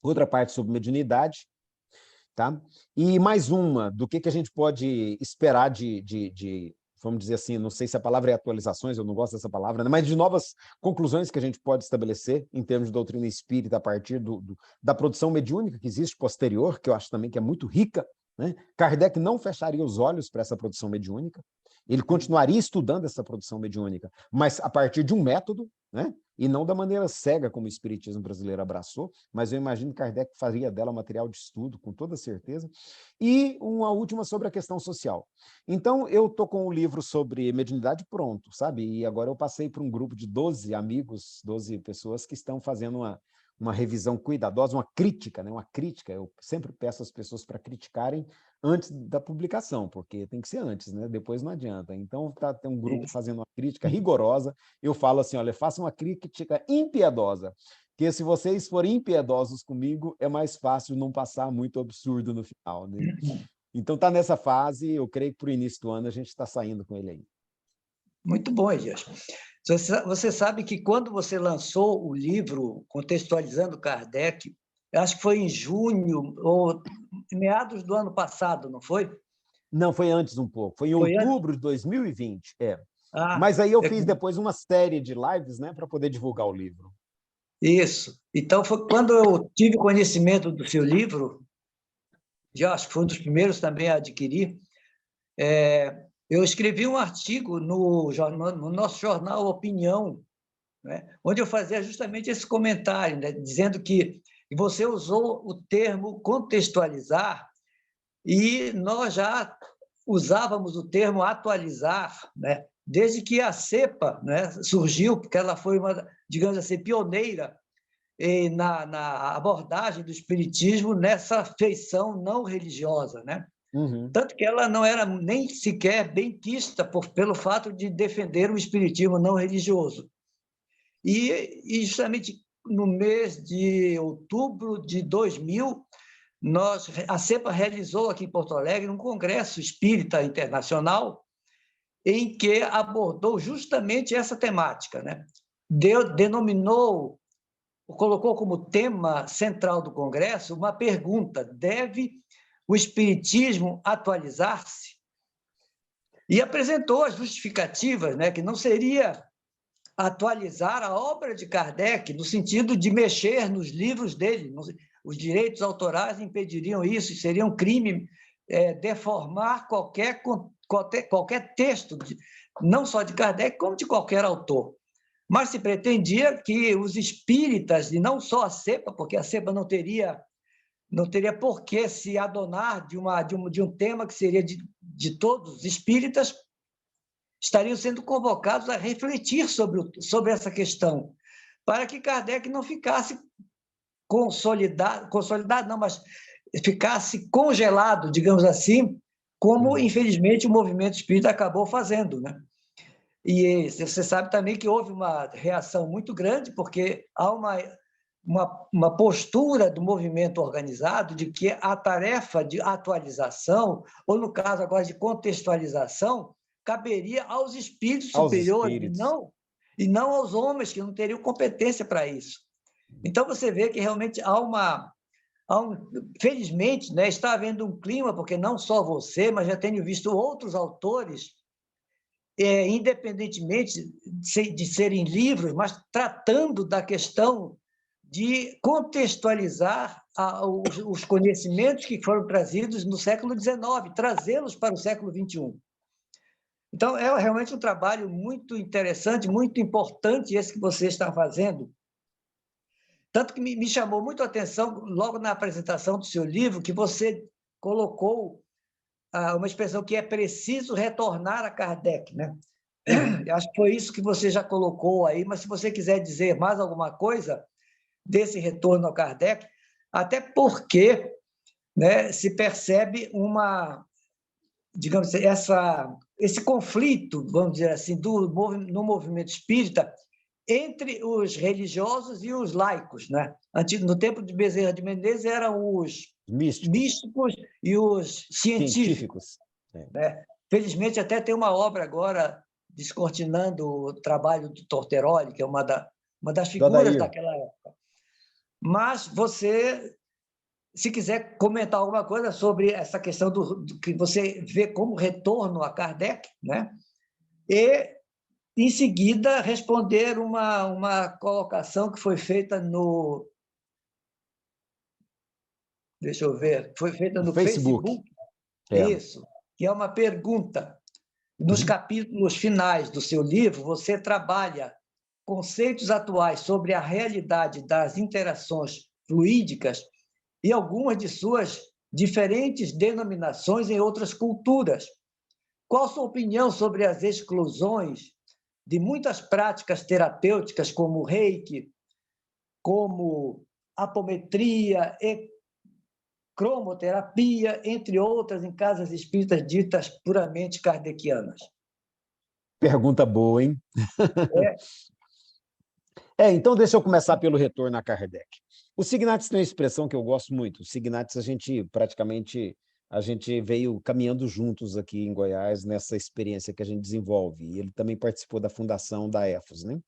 outra parte sobre mediunidade, tá? E mais uma, do que a gente pode esperar vamos dizer assim, não sei se a palavra é atualizações, eu não gosto dessa palavra, né? Mas de novas conclusões que a gente pode estabelecer em termos de doutrina espírita a partir da produção mediúnica que existe posterior, que eu acho também que é muito rica, né? Kardec não fecharia os olhos para essa produção mediúnica, ele continuaria estudando essa produção mediúnica, mas a partir de um método, né? E não da maneira cega como o espiritismo brasileiro abraçou, mas eu imagino que Kardec faria dela material de estudo, com toda certeza. E uma última sobre a questão social. Então, eu estou com o livro sobre mediunidade pronto, sabe? E agora eu passei para um grupo de 12 amigos, 12 pessoas que estão fazendo uma revisão cuidadosa, uma crítica, né? Uma crítica. Eu sempre peço às pessoas para criticarem antes da publicação, porque tem que ser antes, né? Depois não adianta. Então, tem um grupo fazendo uma crítica rigorosa. Eu falo assim, olha, faça uma crítica impiedosa, porque se vocês forem impiedosos comigo, é mais fácil não passar muito absurdo no final, né? Então, está nessa fase, eu creio que para o início do ano a gente está saindo com ele aí. Muito bom, Elias. Você sabe que quando você lançou o livro Contextualizando Kardec, eu acho que foi em junho ou meados do ano passado, não foi? Não, foi antes um pouco. Foi em outubro de 2020. Mas aí eu fiz depois uma série de lives, né, para poder divulgar o livro. Isso. Então, foi quando eu tive conhecimento do seu livro, já acho que foi um dos primeiros também a adquirir, eu escrevi um artigo no nosso jornal Opinião, né, onde eu fazia justamente esse comentário, né, dizendo que você usou o termo contextualizar e nós já usávamos o termo atualizar, né, desde que a CEPA, né, surgiu, porque ela foi uma, digamos assim, pioneira na abordagem do espiritismo nessa feição não religiosa, né? Uhum. Tanto que ela não era nem sequer benquista pelo fato de defender o espiritismo não religioso. E justamente no mês de outubro de 2000, a CEPA realizou aqui em Porto Alegre um congresso espírita internacional em que abordou justamente essa temática, né? Colocou como tema central do congresso uma pergunta: deve o espiritismo atualizar-se? E apresentou as justificativas, né, que não seria atualizar a obra de Kardec no sentido de mexer nos livros dele. Os direitos autorais impediriam isso, seria um crime deformar qualquer texto, não só de Kardec, como de qualquer autor. Mas se pretendia que os espíritas, e não só a CEPA, porque a CEPA não teria por que se adonar de um tema que seria de todos os espíritas, estariam sendo convocados a refletir sobre essa questão, para que Kardec não ficasse consolidado não, mas ficasse congelado, digamos assim, como, infelizmente, o movimento espírita acabou fazendo, né? E você sabe também que houve uma reação muito grande, porque há uma postura do movimento organizado de que a tarefa de atualização, ou no caso agora de contextualização, caberia aos espíritos Aos superiores espíritos. e não aos homens, que não teriam competência para isso. Então, você vê que realmente felizmente, né, está havendo um clima, porque não só você, mas já tenho visto outros autores, independentemente de serem livros, mas tratando da questão de contextualizar os conhecimentos que foram trazidos no século XIX, trazê-los para o século XXI. Então, é realmente um trabalho muito interessante, muito importante esse que você está fazendo. Tanto que me chamou muito a atenção, logo na apresentação do seu livro, que você colocou uma expressão que é preciso retornar a Kardec, né? Eu acho que foi isso que você já colocou aí, mas se você quiser dizer mais alguma coisa desse retorno a Kardec, até porque, né, se percebe digamos, esse conflito, vamos dizer assim, no movimento espírita entre os religiosos e os laicos, né? No tempo de Bezerra de Menezes eram os místicos e os científicos. Né? Felizmente, até tem uma obra agora descortinando o trabalho do Torteroli, que é uma das figuras daquela época. Mas você, se quiser comentar alguma coisa sobre essa questão do que você vê como retorno a Kardec, né? E, em seguida, responder uma colocação que foi feita no... Deixa eu ver. Foi feita no Facebook. Isso. Que é uma pergunta. Nos capítulos finais do seu livro, você trabalha conceitos atuais sobre a realidade das interações fluídicas e algumas de suas diferentes denominações em outras culturas. Qual a sua opinião sobre as exclusões de muitas práticas terapêuticas, como o Reiki, como apometria e cromoterapia, entre outras, em casas espíritas ditas puramente kardecianas? Pergunta boa, hein? Então, deixa eu começar pelo retorno a Kardec. O Signatis tem uma expressão que eu gosto muito. O Signatis, a gente veio caminhando juntos aqui em Goiás nessa experiência que a gente desenvolve. E ele também participou da fundação da EFOS, né?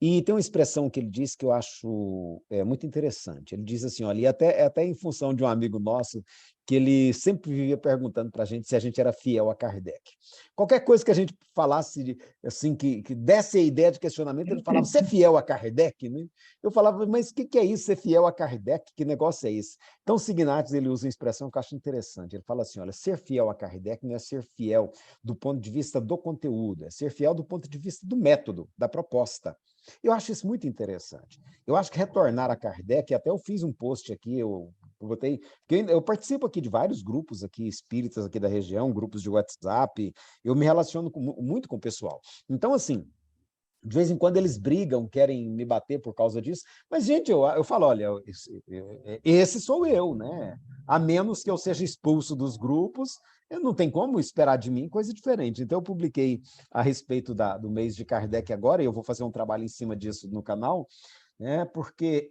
E tem uma expressão que ele diz que eu acho muito interessante. Ele diz assim, olha, e até em função de um amigo nosso, que ele sempre vivia perguntando para a gente se a gente era fiel a Kardec. Qualquer coisa que a gente falasse, assim, que desse a ideia de questionamento, ele falava, você é fiel a Kardec? Né? Eu falava, mas o que é isso, ser fiel a Kardec? Que negócio é esse? Então, o Signatis, ele usa uma expressão que eu acho interessante. Ele fala assim, olha, ser fiel a Kardec não é ser fiel do ponto de vista do conteúdo, é ser fiel do ponto de vista do método, da proposta. Eu acho isso muito interessante. Eu acho que retornar a Kardec, até eu fiz um post aqui, eu participo aqui de vários grupos aqui espíritas aqui da região, grupos de WhatsApp, eu me relaciono muito com o pessoal. Então, assim, de vez em quando eles brigam, querem me bater por causa disso, mas, gente, eu falo, olha, esse sou eu, né? A menos que eu seja expulso dos grupos, não tem como esperar de mim coisa diferente. Então, eu publiquei a respeito do mês de Kardec agora, e eu vou fazer um trabalho em cima disso no canal, né? Porque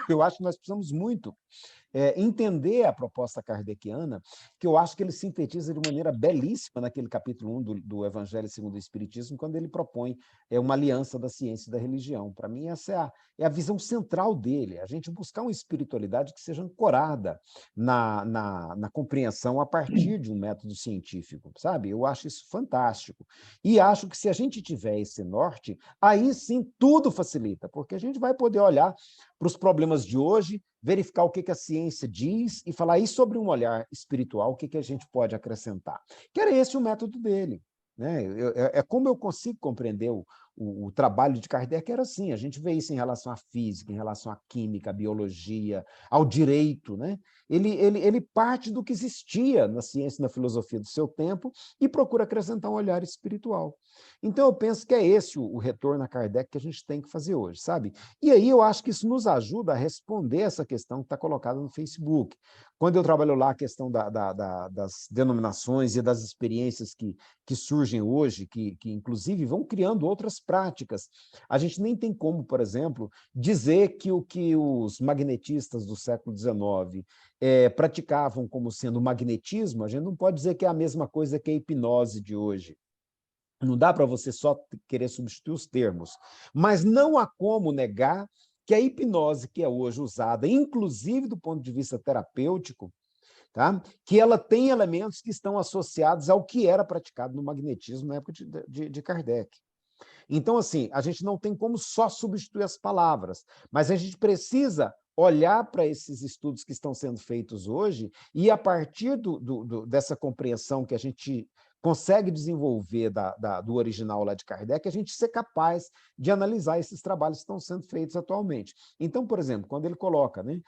eu acho que nós precisamos muito entender a proposta kardeciana, que eu acho que ele sintetiza de maneira belíssima naquele capítulo 1 do Evangelho segundo o Espiritismo, quando ele propõe uma aliança da ciência e da religião. Para mim, essa é a visão central dele, a gente buscar uma espiritualidade que seja ancorada na compreensão a partir de um método científico, sabe? Eu acho isso fantástico. E acho que se a gente tiver esse norte, aí sim tudo facilita, porque a gente vai poder olhar para os problemas de hoje, verificar o que a ciência diz e falar aí sobre um olhar espiritual, o que a gente pode acrescentar. Que era esse o método dele. Né? Como eu consigo compreender o trabalho de Kardec era assim, a gente vê isso em relação à física, em relação à química, à biologia, ao direito, né? Ele parte do que existia na ciência e na filosofia do seu tempo e procura acrescentar um olhar espiritual. Então, eu penso que é esse o retorno a Kardec que a gente tem que fazer hoje, sabe? E aí eu acho que isso nos ajuda a responder essa questão que está colocada no Facebook. Quando eu trabalho lá a questão das denominações e das experiências que surgem hoje, que inclusive vão criando outras práticas. A gente nem tem como, por exemplo, dizer que o que os magnetistas do século XIX praticavam como sendo magnetismo, a gente não pode dizer que é a mesma coisa que a hipnose de hoje. Não dá para você só querer substituir os termos. Mas não há como negar que a hipnose que é hoje usada, inclusive do ponto de vista terapêutico, tá? Que ela tem elementos que estão associados ao que era praticado no magnetismo na época de Kardec. Então, assim, a gente não tem como só substituir as palavras, mas a gente precisa olhar para esses estudos que estão sendo feitos hoje e, a partir dessa compreensão que a gente consegue desenvolver do original lá de Kardec, a gente ser capaz de analisar esses trabalhos que estão sendo feitos atualmente. Então, por exemplo, quando ele coloca, né,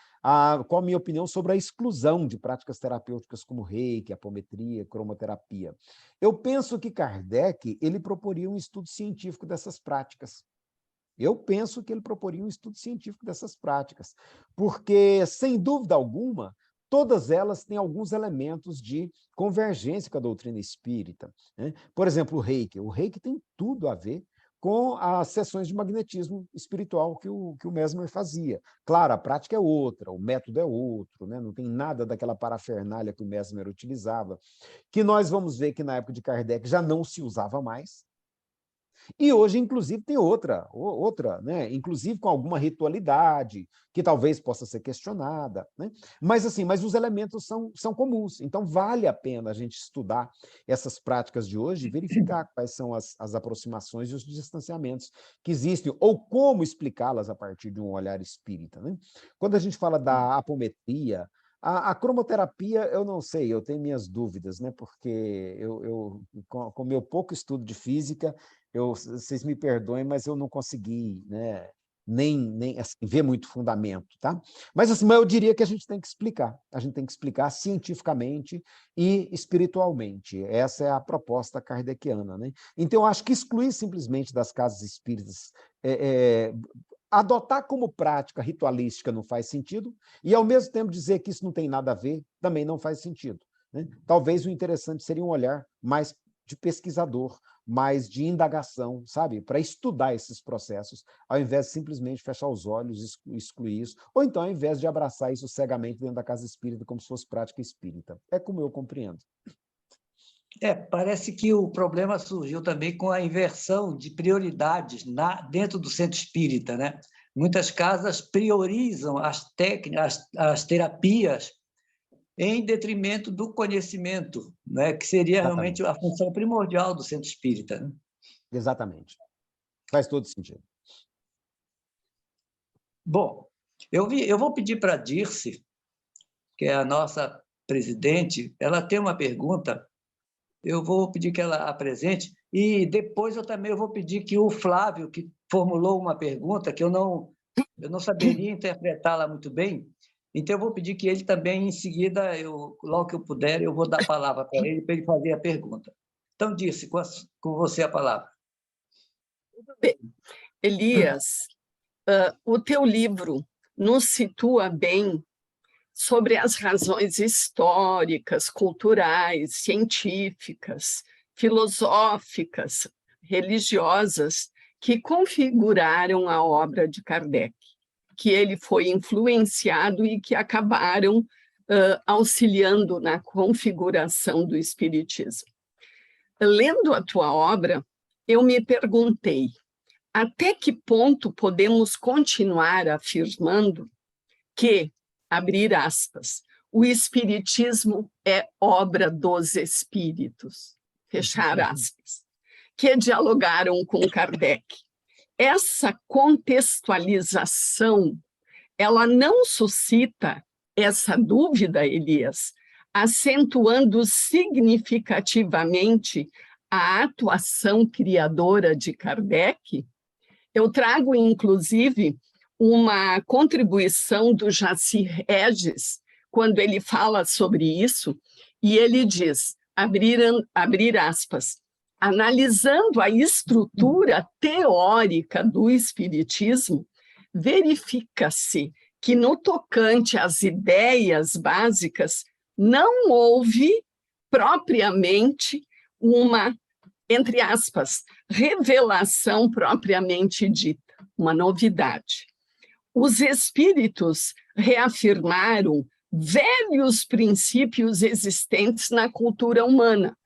qual a minha opinião sobre a exclusão de práticas terapêuticas como reiki, apometria, cromoterapia, eu penso que Kardec ele proporia um estudo científico dessas práticas. Eu penso que ele proporia um estudo científico dessas práticas, porque, sem dúvida alguma, todas elas têm alguns elementos de convergência com a doutrina espírita, né? Por exemplo, o reiki tem tudo a ver com as sessões de magnetismo espiritual que o Mesmer fazia. Claro, a prática é outra, o método é outro, né? Não tem nada daquela parafernália que o Mesmer utilizava, que nós vamos ver que na época de Kardec já não se usava mais. E hoje, inclusive, tem outra, né? Inclusive com alguma ritualidade, que talvez possa ser questionada, né? Mas, assim, os elementos são comuns. Então, vale a pena a gente estudar essas práticas de hoje e verificar quais são as aproximações e os distanciamentos que existem, ou como explicá-las a partir de um olhar espírita, né? Quando a gente fala da apometria, a cromoterapia, eu não sei, eu tenho minhas dúvidas, né? Porque com o meu pouco estudo de física, vocês me perdoem, mas eu não consegui, né, nem assim, ver muito fundamento, tá? Mas, assim, eu diria que a gente tem que explicar cientificamente e espiritualmente. Essa é a proposta kardeciana, né? Então, eu acho que excluir simplesmente das casas espíritas, adotar como prática ritualística não faz sentido, e, ao mesmo tempo, dizer que isso não tem nada a ver também não faz sentido, né? Talvez o interessante seria um olhar mais de pesquisador, mais de indagação, sabe? Para estudar esses processos, ao invés de simplesmente fechar os olhos e excluir isso, ou então ao invés de abraçar isso cegamente dentro da casa espírita como se fosse prática espírita. É como eu compreendo. Parece que o problema surgiu também com a inversão de prioridades dentro do centro espírita, né? Muitas casas priorizam as técnicas, as terapias, em detrimento do conhecimento, né? Que seria Exatamente. realmente a função primordial do centro espírita, né? Exatamente. Faz todo sentido. Bom, eu vou pedir para a Dirce, que é a nossa presidente, ela tem uma pergunta, eu vou pedir que ela apresente, e depois eu também vou pedir que o Flávio, que formulou uma pergunta que eu não saberia interpretá-la muito bem, então eu vou pedir que ele também, em seguida, logo que eu puder, eu vou dar a palavra para ele fazer a pergunta. Então, Dirce, com você a palavra. Bem, Elias, o teu livro nos situa bem sobre as razões históricas, culturais, científicas, filosóficas, religiosas que configuraram a obra de Kardec, que ele foi influenciado e que acabaram auxiliando na configuração do espiritismo. Lendo a tua obra, eu me perguntei até que ponto podemos continuar afirmando que, abrir aspas, o espiritismo é obra dos espíritos, fechar aspas, que dialogaram com Kardec. Essa contextualização, ela não suscita essa dúvida, Elias, acentuando significativamente a atuação criadora de Kardec, eu trago, inclusive, uma contribuição do Jaci Regis, quando ele fala sobre isso, e ele diz, abrir aspas, analisando a estrutura teórica do Espiritismo, verifica-se que, no tocante às ideias básicas, não houve propriamente uma, entre aspas, revelação propriamente dita, uma novidade. Os espíritos reafirmaram velhos princípios existentes na cultura humana.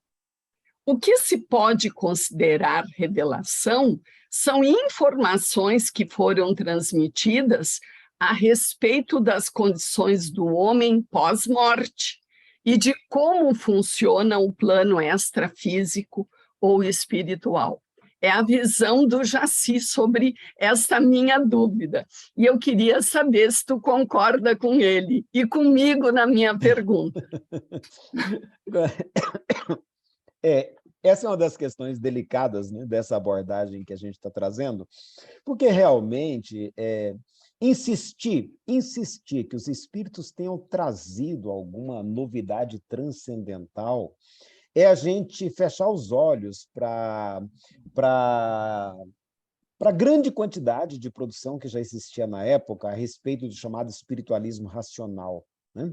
O que se pode considerar revelação são informações que foram transmitidas a respeito das condições do homem pós-morte e de como funciona o plano extrafísico ou espiritual. É a visão do Jaci sobre esta minha dúvida. E eu queria saber se tu concorda com ele e comigo na minha pergunta. Essa é uma das questões delicadas, né, dessa abordagem que a gente está trazendo, porque realmente insistir que os espíritos tenham trazido alguma novidade transcendental é a gente fechar os olhos para a grande quantidade de produção que já existia na época a respeito do chamado espiritualismo racional, né?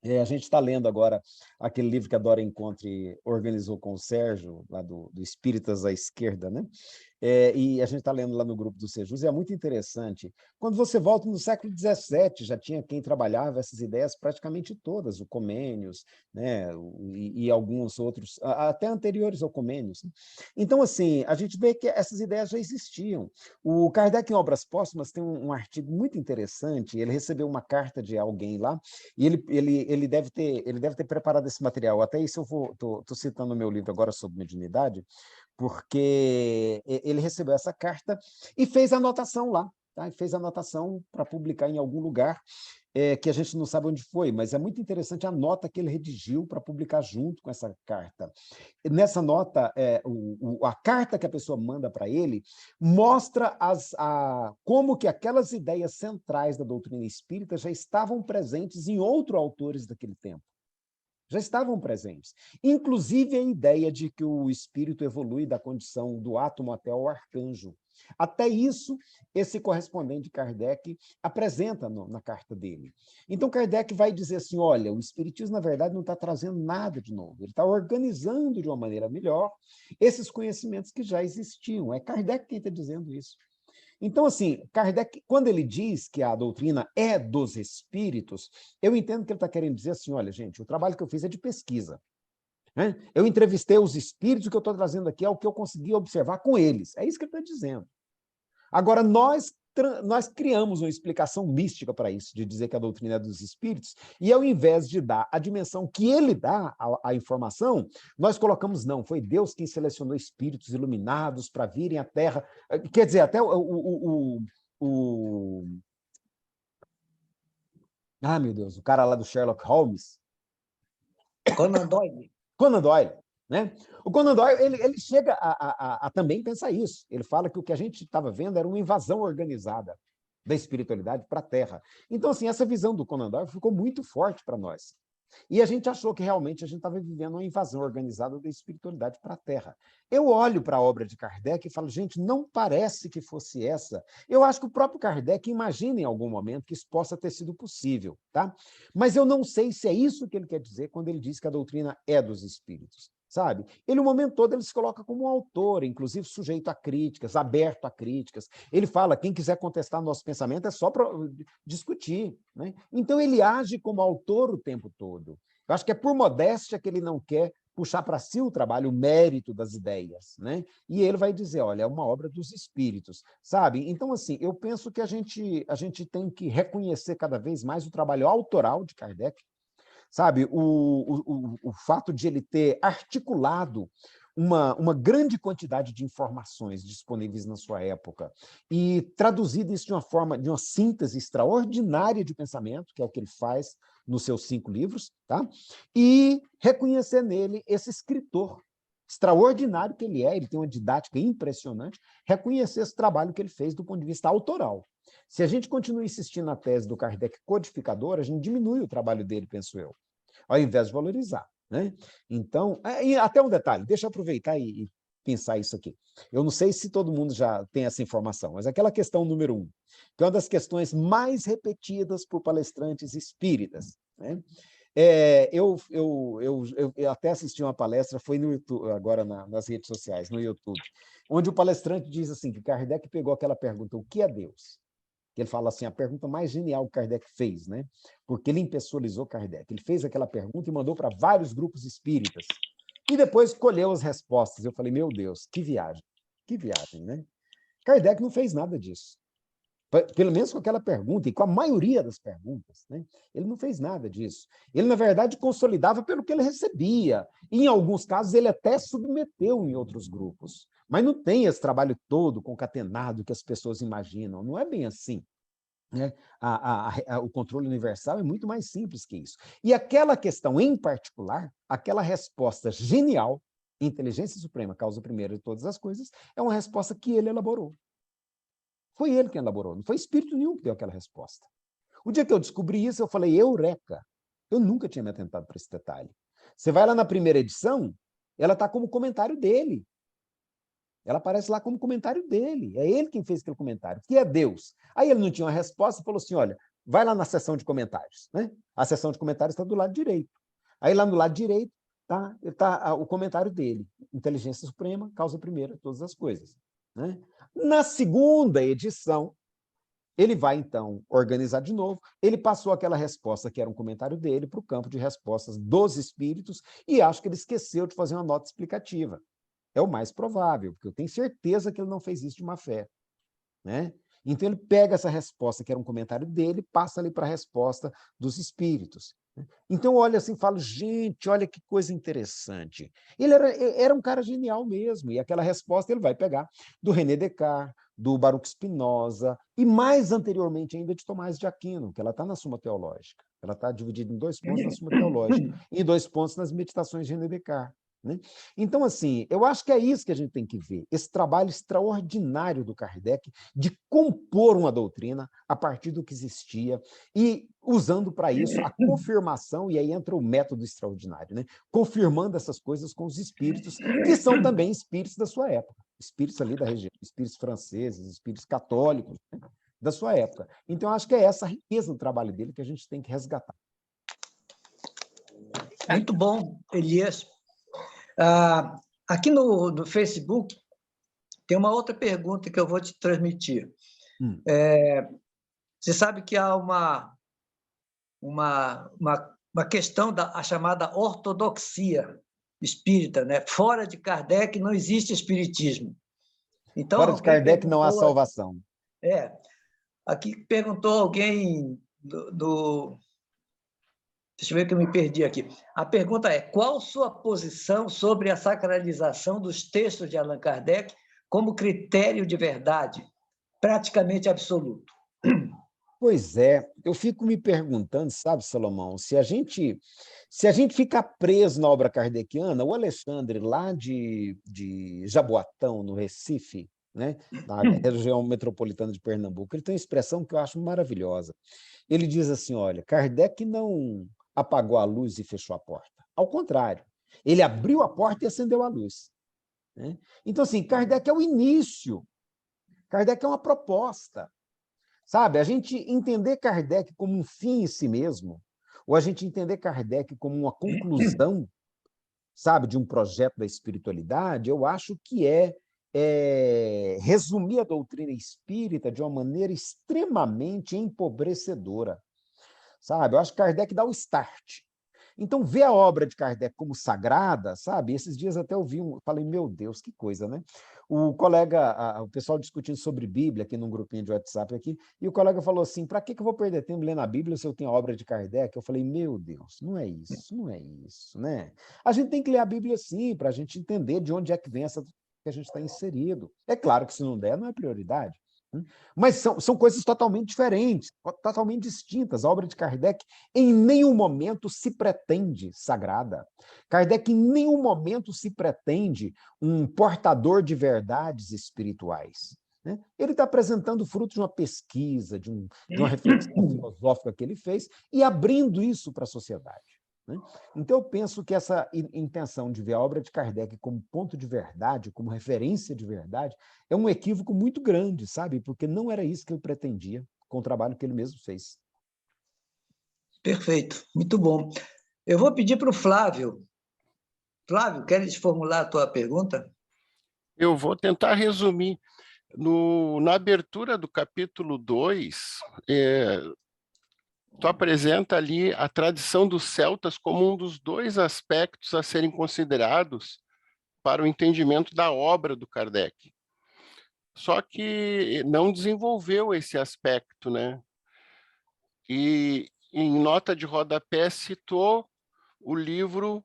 A gente está lendo agora aquele livro que a Dora Encontre organizou com o Sérgio, lá do Espíritas à Esquerda, né? E a gente está lendo lá no grupo do Sejus, e é muito interessante. Quando você volta no século XVII, já tinha quem trabalhava essas ideias praticamente todas, o Comênios, né? E alguns outros, até anteriores ao Comênios. Então, assim, a gente vê que essas ideias já existiam. O Kardec, em Obras Póstumas, tem um artigo muito interessante, ele recebeu uma carta de alguém lá, e ele deve ter preparado esse material. Até isso eu estou citando no meu livro agora sobre mediunidade, porque ele recebeu essa carta e fez anotação lá, tá? E fez anotação para publicar em algum lugar, que a gente não sabe onde foi, mas é muito interessante a nota que ele redigiu para publicar junto com essa carta. Nessa nota, a carta que a pessoa manda para ele mostra como que aquelas ideias centrais da doutrina espírita já estavam presentes em outros autores daquele tempo. Já estavam presentes. Inclusive a ideia de que o espírito evolui da condição do átomo até o arcanjo. Até isso, esse correspondente de Kardec apresenta na carta dele. Então, Kardec vai dizer assim, olha, o espiritismo, na verdade, não está trazendo nada de novo. Ele está organizando de uma maneira melhor esses conhecimentos que já existiam. É Kardec quem está dizendo isso. Então, assim, Kardec, quando ele diz que a doutrina é dos espíritos, eu entendo que ele está querendo dizer assim, olha, gente, o trabalho que eu fiz é de pesquisa, né? Eu entrevistei os espíritos, o que eu estou trazendo aqui é o que eu consegui observar com eles. É isso que ele está dizendo. Agora, nós criamos uma explicação mística para isso, de dizer que a doutrina é dos espíritos, e ao invés de dar a dimensão que ele dá à informação, nós colocamos, não, foi Deus quem selecionou espíritos iluminados para virem à Terra. Quer dizer, até meu Deus, o cara lá do Sherlock Holmes. Conan Doyle. Conan Doyle, né? O Conan Doyle, ele chega a também pensar isso. Ele fala que o que a gente estava vendo era uma invasão organizada da espiritualidade para a Terra. Então, assim, essa visão do Conan Doyle ficou muito forte para nós. E a gente achou que realmente a gente estava vivendo uma invasão organizada da espiritualidade para a Terra. Eu olho para a obra de Kardec e falo, gente, não parece que fosse essa. Eu acho que o próprio Kardec imagina em algum momento que isso possa ter sido possível, tá? Mas eu não sei se é isso que ele quer dizer quando ele diz que a doutrina é dos espíritos. Sabe? Ele, o momento todo, ele se coloca como um autor, inclusive sujeito a críticas, aberto a críticas. Ele fala, quem quiser contestar nosso pensamento é só para discutir, né? Então, ele age como autor o tempo todo. Eu acho que é por modéstia que ele não quer puxar para si o trabalho, o mérito das ideias, né? E ele vai dizer, olha, é uma obra dos espíritos, sabe? Então, assim, eu penso que a gente tem que reconhecer cada vez mais o trabalho autoral de Kardec, sabe, o fato de ele ter articulado uma grande quantidade de informações disponíveis na sua época e traduzido isso de uma forma, de uma síntese extraordinária de pensamento, que é o que ele faz nos seus 5 livros, tá? E reconhecer nele esse escritor, extraordinário que ele tem uma didática impressionante, reconhecer esse trabalho que ele fez do ponto de vista autoral. Se a gente continua insistindo na tese do Kardec codificador, a gente diminui o trabalho dele, penso eu, ao invés de valorizar, né? Então, e até um detalhe, deixa eu aproveitar e pensar isso aqui. Eu não sei se todo mundo já tem essa informação, mas aquela questão número 1, que é uma das questões mais repetidas por palestrantes espíritas, né? Eu até assisti uma palestra, foi no YouTube, agora nas redes sociais, no YouTube, onde o palestrante diz assim, que Kardec pegou aquela pergunta, o que é Deus? Que ele fala assim, a pergunta mais genial que Kardec fez, né? Porque ele impessoalizou Kardec. Ele fez aquela pergunta e mandou para vários grupos espíritas. E depois escolheu as respostas. Eu falei, meu Deus, que viagem, né? Kardec não fez nada disso. Pelo menos com aquela pergunta, e com a maioria das perguntas, né? Ele não fez nada disso. Ele, na verdade, consolidava pelo que ele recebia. E, em alguns casos, ele até submeteu em outros grupos. Mas não tem esse trabalho todo concatenado que as pessoas imaginam. Não é bem assim, né? O controle universal é muito mais simples que isso. E aquela questão em particular, aquela resposta genial, inteligência suprema, causa primeira de todas as coisas, é uma resposta que ele elaborou. Foi ele que elaborou, não foi espírito nenhum que deu aquela resposta. O dia que eu descobri isso, eu falei, eureka! Eu nunca tinha me atentado para esse detalhe. Você vai lá na primeira edição, ela está como comentário dele. Ela aparece lá como comentário dele. É ele quem fez aquele comentário, que é Deus. Aí ele não tinha uma resposta e falou assim, olha, vai lá na seção de comentários, né? A seção de comentários está do lado direito. Aí lá no lado direito tá o comentário dele. Inteligência suprema, causa primeira, todas as coisas, né? Na segunda edição, ele vai, então, organizar de novo. Ele passou aquela resposta, que era um comentário dele, para o campo de respostas dos espíritos, e acho que ele esqueceu de fazer uma nota explicativa. É o mais provável, porque eu tenho certeza que ele não fez isso de má fé, né? Então, ele pega essa resposta, que era um comentário dele, passa ali para a resposta dos espíritos. Então, olha assim, falo, gente, olha que coisa interessante. Ele era um cara genial mesmo, e aquela resposta ele vai pegar do René Descartes, do Baruch Spinoza, e mais anteriormente ainda de Tomás de Aquino, que ela está na Suma Teológica. Ela está dividida em 2 pontos na Suma Teológica e em 2 pontos nas Meditações de René Descartes, né? Então, assim, eu acho que é isso que a gente tem que ver, esse trabalho extraordinário do Kardec de compor uma doutrina a partir do que existia e usando para isso a confirmação, e aí entra o método extraordinário, né? Confirmando essas coisas com os espíritos, que são também espíritos da sua época, espíritos ali da região, espíritos franceses, espíritos católicos, né? Da sua época. Então, acho que é essa a riqueza do trabalho dele que a gente tem que resgatar. Muito bom, Elias. Aqui no Facebook tem uma outra pergunta que eu vou te transmitir. Você sabe que há uma questão a chamada ortodoxia espírita, né? Fora de Kardec não existe espiritismo. Então, fora de Kardec não há salvação. Aqui perguntou alguém Deixa eu ver que eu me perdi aqui. A pergunta é, qual sua posição sobre a sacralização dos textos de Allan Kardec como critério de verdade praticamente absoluto? Pois é, eu fico me perguntando, sabe, Salomão, se a gente ficar preso na obra kardeciana, o Alexandre, lá de Jaboatão, no Recife, né, na região metropolitana de Pernambuco, ele tem uma expressão que eu acho maravilhosa. Ele diz assim, olha, Kardec não apagou a luz e fechou a porta. Ao contrário, ele abriu a porta e acendeu a luz, né? Então, assim, Kardec é o início, Kardec é uma proposta. Sabe, a gente entender Kardec como um fim em si mesmo, ou a gente entender Kardec como uma conclusão, sabe, de um projeto da espiritualidade, eu acho que resumir a doutrina espírita de uma maneira extremamente empobrecedora. Sabe? Eu acho que Kardec dá o start. Então, ver a obra de Kardec como sagrada, sabe? Esses dias até eu falei, meu Deus, que coisa, né? O pessoal discutindo sobre Bíblia aqui num grupinho de WhatsApp aqui, e o colega falou assim, para que eu vou perder tempo lendo a Bíblia se eu tenho a obra de Kardec? Eu falei, meu Deus, não é isso, né? A gente tem que ler a Bíblia sim, para a gente entender de onde é que vem essa que a gente está inserido. É claro que se não der, não é prioridade, Mas são coisas totalmente diferentes, totalmente distintas. A obra de Kardec em nenhum momento se pretende sagrada. Kardec em nenhum momento se pretende um portador de verdades espirituais. Ele está apresentando fruto de uma pesquisa, de uma reflexão filosófica que ele fez e abrindo isso para a sociedade. Então, eu penso que essa intenção de ver a obra de Kardec como ponto de verdade, como referência de verdade, é um equívoco muito grande, sabe? Porque não era isso que ele pretendia com o trabalho que ele mesmo fez. Perfeito, muito bom. Eu vou pedir para o Flávio. Flávio, queres formular a tua pergunta? Eu vou tentar resumir. Na abertura do capítulo 2, tu apresenta ali a tradição dos celtas como um dos dois aspectos a serem considerados para o entendimento da obra do Kardec. Só que não desenvolveu esse aspecto, né? E em nota de rodapé citou o livro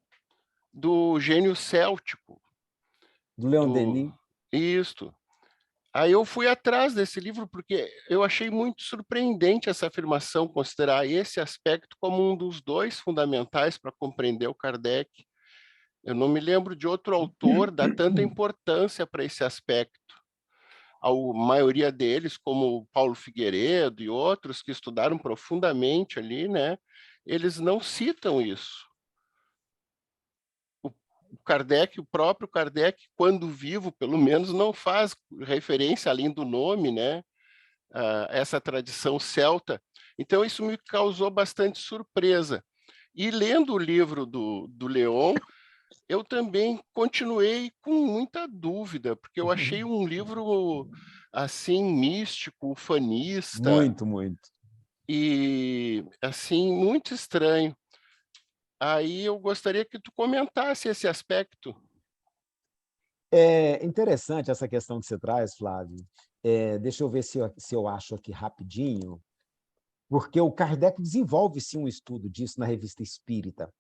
do Gênio Céltico. Do Leon Denis. Isto. Aí eu fui atrás desse livro porque eu achei muito surpreendente essa afirmação, considerar esse aspecto como um dos dois fundamentais para compreender o Kardec. Eu não me lembro de outro autor dar tanta importância para esse aspecto. A maioria deles, como Paulo Figueiredo e outros que estudaram profundamente ali, né, eles não citam isso. Kardec, o próprio Kardec, quando vivo, pelo menos, não faz referência, além do nome, né, a essa tradição celta. Então, isso me causou bastante surpresa. E lendo o livro do Leon, eu também continuei com muita dúvida, porque eu achei um livro, assim, místico, ufanista. Muito, muito. E, assim, muito estranho. Aí eu gostaria que tu comentasse esse aspecto. É interessante essa questão que você traz, Flávio. Deixa eu ver se eu acho aqui rapidinho, porque o Kardec desenvolve, sim, um estudo disso na Revista Espírita.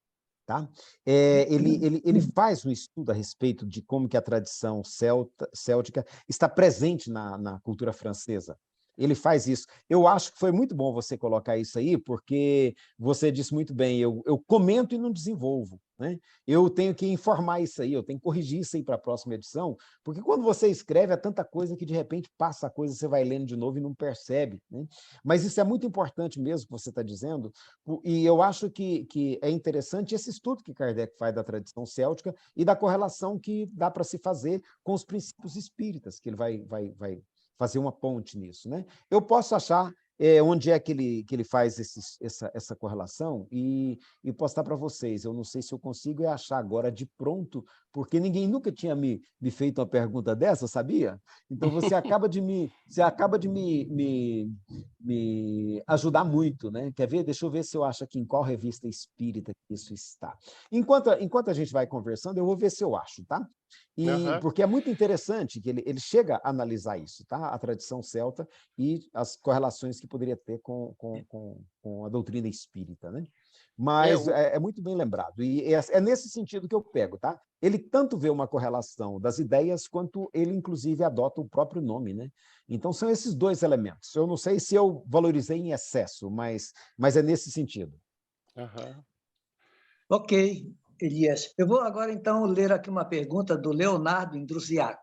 Tá? Ele faz um estudo a respeito de como que a tradição céltica está presente na cultura francesa. Ele faz isso. Eu acho que foi muito bom você colocar isso aí, porque você disse muito bem, eu comento e não desenvolvo. Né? Eu tenho que informar isso aí, eu tenho que corrigir isso aí para a próxima edição, porque quando você escreve é tanta coisa que de repente passa a coisa, você vai lendo de novo e não percebe. Né? Mas isso é muito importante mesmo que você está dizendo, e eu acho que é interessante esse estudo que Kardec faz da tradição céltica e da correlação que dá para se fazer com os princípios espíritas, que ele vai fazer uma ponte nisso. Né? Eu posso achar onde é que ele faz essa correlação e postar para vocês. Eu não sei se eu consigo achar agora de pronto, porque ninguém nunca tinha me feito uma pergunta dessa, sabia? Então você acaba de me ajudar muito, né? Quer ver? Deixa eu ver se eu acho aqui em qual revista espírita que isso está. Enquanto a gente vai conversando, eu vou ver se eu acho, tá? Porque é muito interessante que ele chega a analisar isso, tá? A tradição celta e as correlações que poderia ter com a doutrina espírita, né? Mas é muito bem lembrado. E é nesse sentido que eu pego, tá? Ele tanto vê uma correlação das ideias, quanto ele, inclusive, adota o próprio nome, né? Então, são esses dois elementos. Eu não sei se eu valorizei em excesso, mas é nesse sentido. Ok, Elias. Eu vou agora, então, ler aqui uma pergunta do Leonardo Indrusiak,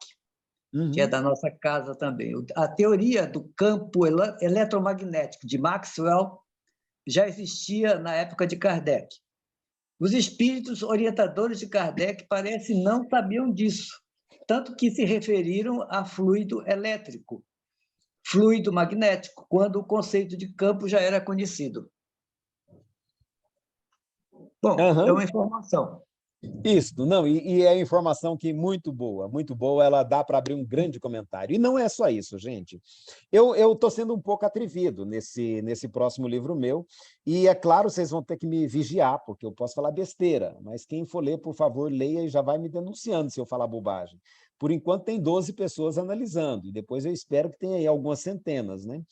que é da nossa casa também. A teoria do campo eletromagnético de Maxwell já existia na época de Kardec. Os espíritos orientadores de Kardec parecem não sabiam disso, tanto que se referiram a fluido elétrico, fluido magnético, quando o conceito de campo já era conhecido. Bom, é uma informação. Isso, não, e é informação que muito boa, ela dá para abrir um grande comentário. E não é só isso, gente. Eu estou sendo um pouco atrevido nesse próximo livro meu, e é claro, vocês vão ter que me vigiar, porque eu posso falar besteira, mas quem for ler, por favor, leia e já vai me denunciando se eu falar bobagem. Por enquanto tem 12 pessoas analisando, e depois eu espero que tenha aí algumas centenas, né?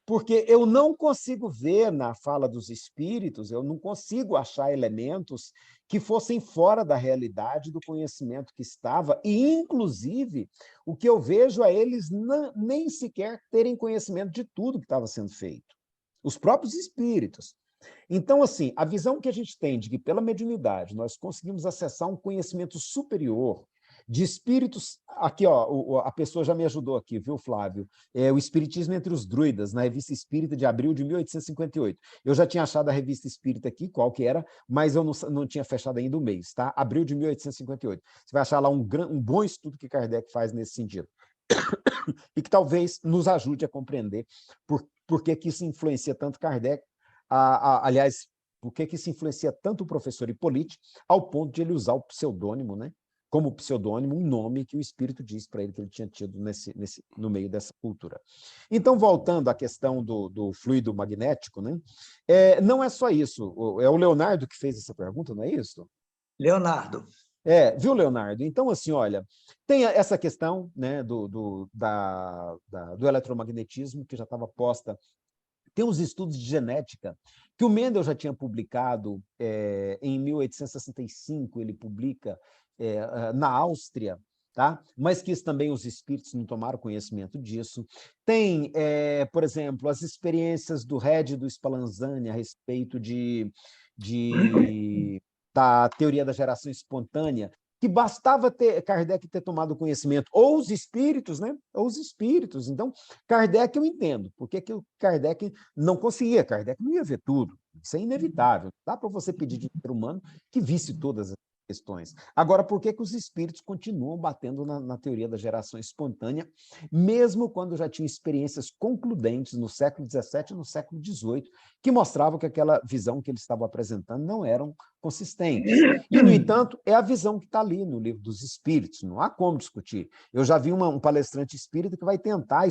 Porque eu não consigo ver na fala dos espíritos, eu não consigo achar elementos que fossem fora da realidade do conhecimento que estava, e, inclusive, o que eu vejo é eles nem sequer terem conhecimento de tudo que estava sendo feito. Os próprios espíritos. Então, assim, a visão que a gente tem de que, pela mediunidade, nós conseguimos acessar um conhecimento superior de espíritos... Aqui, ó, a pessoa já me ajudou aqui, viu, Flávio? O Espiritismo entre os Druidas, na Revista Espírita de abril de 1858. Eu já tinha achado a Revista Espírita aqui, qual que era, mas eu não tinha fechado ainda o mês, tá? Abril de 1858. Você vai achar lá um bom estudo que Kardec faz nesse sentido. E que talvez nos ajude a compreender por que isso influencia tanto Kardec, aliás, por que isso influencia tanto o professor Hippolyte, ao ponto de ele usar o pseudônimo, né? Como pseudônimo, um nome que o espírito disse para ele que ele tinha tido no meio dessa cultura. Então, voltando à questão do fluido magnético, né? Não é só isso. É o Leonardo que fez essa pergunta, não é isso? Leonardo. Viu, Leonardo? Então, assim, olha, tem essa questão, né, do eletromagnetismo, que já estava posta. Tem uns estudos de genética que o Mendel já tinha publicado em 1865, ele publica na Áustria, tá? Mas que também os espíritos não tomaram conhecimento disso. Tem, por exemplo, as experiências do Red e do Spallanzani a respeito da teoria da geração espontânea, que bastava Kardec ter tomado conhecimento, ou os espíritos, né? Ou os espíritos. Então, Kardec eu entendo, porque que o Kardec não conseguia, Kardec não ia ver tudo, isso é inevitável. Dá para você pedir de um ser humano que visse todas as questões. Agora, por que os espíritos continuam batendo na teoria da geração espontânea, mesmo quando já tinham experiências concludentes no século XVII e no século XVIII, que mostravam que aquela visão que eles estavam apresentando não eram consistentes? E, no entanto, é a visão que está ali no Livro dos Espíritos, não há como discutir. Eu já vi um palestrante espírita que vai tentar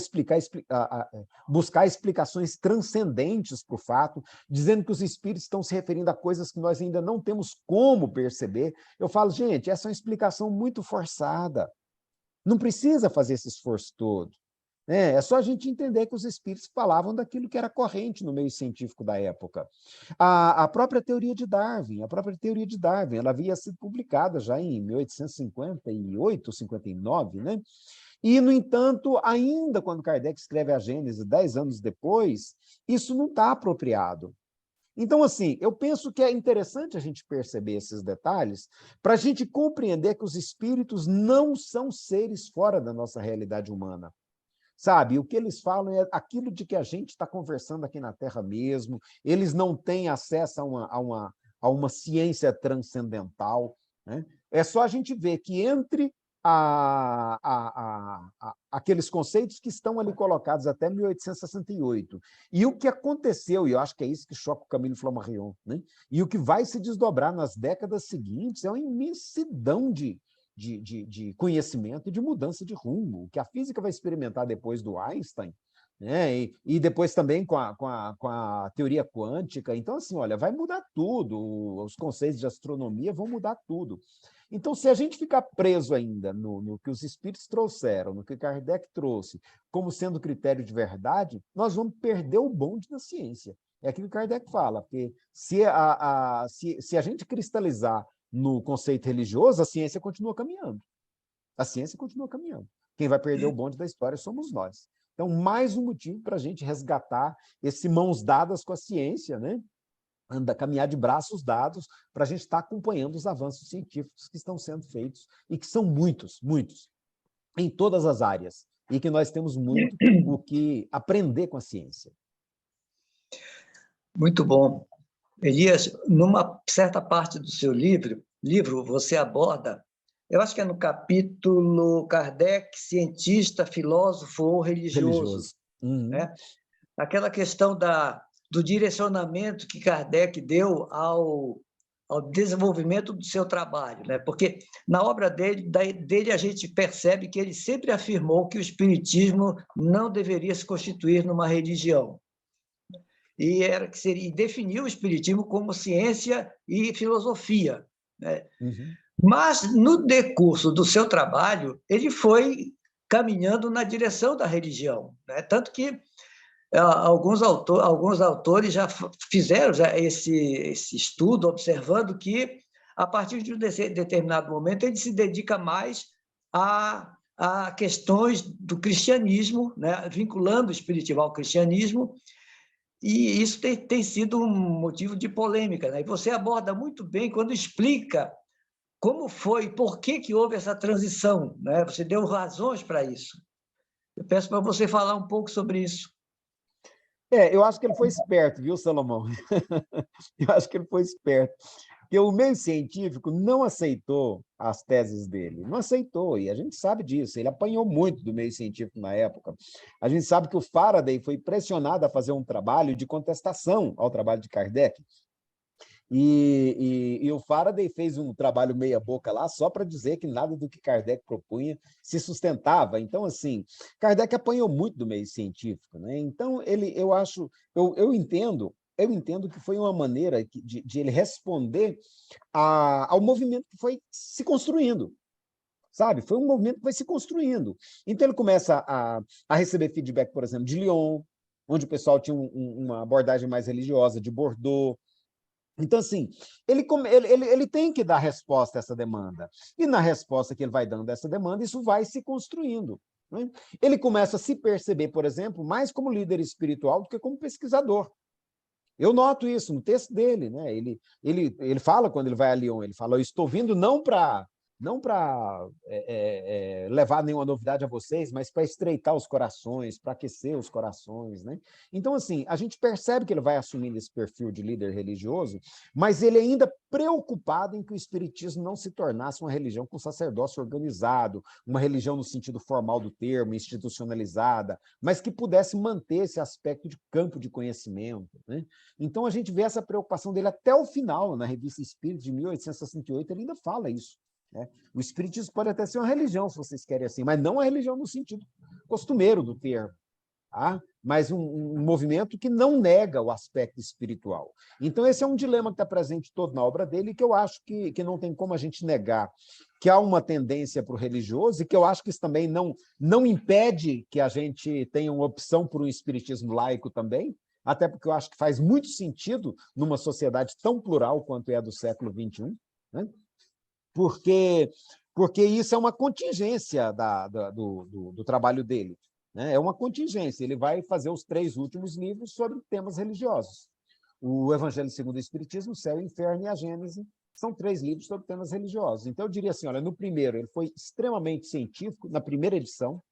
buscar explicações transcendentes para o fato, dizendo que os espíritos estão se referindo a coisas que nós ainda não temos como perceber. Eu falo, gente, essa é uma explicação muito forçada. Não precisa fazer esse esforço todo. É só a gente entender que os espíritos falavam daquilo que era corrente no meio científico da época. A própria teoria de Darwin, ela havia sido publicada já em 1858, 59, né? E, no entanto, ainda quando Kardec escreve a Gênese, 10 anos depois, isso não está apropriado. Então, assim, eu penso que é interessante a gente perceber esses detalhes para a gente compreender que os espíritos não são seres fora da nossa realidade humana. Sabe, o que eles falam é aquilo de que a gente está conversando aqui na Terra mesmo, eles não têm acesso a uma ciência transcendental, né? É só a gente ver que entre aqueles conceitos que estão ali colocados até 1868, e o que aconteceu, e eu acho que é isso que choca o Camille Flammarion, né? E o que vai se desdobrar nas décadas seguintes é uma imensidão de conhecimento e de mudança de rumo, que a física vai experimentar depois do Einstein, né? E depois também com a teoria quântica. Então, assim, olha, vai mudar tudo, os conceitos de astronomia vão mudar tudo. Então, se a gente ficar preso ainda no que os espíritos trouxeram, no que Kardec trouxe, como sendo critério de verdade, nós vamos perder o bonde da ciência. É aquilo que Kardec fala, porque se a gente cristalizar no conceito religioso, a ciência continua caminhando. A ciência continua caminhando. Quem vai perder o bonde da história somos nós. Então, mais um motivo para a gente resgatar esse mãos dadas com a ciência, né? Caminhar de braços dados para a gente estar acompanhando os avanços científicos que estão sendo feitos e que são muitos, muitos, em todas as áreas. E que nós temos muito o que aprender com a ciência. Muito bom. Elias, numa certa parte do seu livro você aborda, eu acho que é no capítulo Kardec, cientista, filósofo ou religioso. Uhum. Né? Aquela questão do direcionamento que Kardec deu ao desenvolvimento do seu trabalho, né? Porque na obra dele a gente percebe que ele sempre afirmou que o espiritismo não deveria se constituir numa religião. E definiu o espiritismo como ciência e filosofia, né? Uhum. Mas, no decurso do seu trabalho, ele foi caminhando na direção da religião, né? Tanto que alguns autores já fizeram esse estudo, observando que, a partir de um determinado momento, ele se dedica mais a questões do cristianismo, né? Vinculando o espiritismo ao cristianismo, e isso tem sido um motivo de polêmica, né? E você aborda muito bem quando explica como foi, por que houve essa transição, né? Você deu razões para isso. Eu peço para você falar um pouco sobre isso. Eu acho que ele foi esperto, viu, Salomão? Eu acho que ele foi esperto. Porque o meio científico não aceitou as teses dele. Não aceitou, e a gente sabe disso. Ele apanhou muito do meio científico na época. A gente sabe que o Faraday foi pressionado a fazer um trabalho de contestação ao trabalho de Kardec. E o Faraday fez um trabalho meia-boca lá só para dizer que nada do que Kardec propunha se sustentava. Então, assim, Kardec apanhou muito do meio científico, né? Então, eu entendo que foi uma maneira de ele responder ao movimento que foi se construindo, sabe? Foi um movimento que foi se construindo. Então, ele começa a receber feedback, por exemplo, de Lyon, onde o pessoal tinha uma abordagem mais religiosa, de Bordeaux. Então, assim, ele tem que dar resposta a essa demanda. E na resposta que ele vai dando a essa demanda, isso vai se construindo, né? Ele começa a se perceber, por exemplo, mais como líder espiritual do que como pesquisador. Eu noto isso no texto dele, né? Ele fala, quando ele vai a Lyon, ele fala: eu estou vindo não para levar nenhuma novidade a vocês, mas para estreitar os corações, para aquecer os corações, né? Então, assim, a gente percebe que ele vai assumindo esse perfil de líder religioso, mas ele ainda preocupado em que o espiritismo não se tornasse uma religião com sacerdócio organizado, uma religião no sentido formal do termo, institucionalizada, mas que pudesse manter esse aspecto de campo de conhecimento, né? Então, a gente vê essa preocupação dele até o final, na Revista Espírita de 1868, ele ainda fala isso, né? O espiritismo pode até ser uma religião, se vocês querem assim, mas não a religião no sentido costumeiro do termo, tá? Mas um movimento que não nega o aspecto espiritual. Então, esse é um dilema que está presente todo na obra dele, e que eu acho que não tem como a gente negar que há uma tendência para o religioso, e que eu acho que isso também não impede que a gente tenha uma opção por um espiritismo laico também, até porque eu acho que faz muito sentido numa sociedade tão plural quanto é a do século XXI, né? Porque isso é uma contingência do trabalho dele, né? É uma contingência. Ele vai fazer os 3 últimos livros sobre temas religiosos. O Evangelho segundo o Espiritismo, o Céu e o Inferno e a Gênese são 3 livros sobre temas religiosos. Então, eu diria assim, olha, no primeiro, ele foi extremamente científico, na primeira edição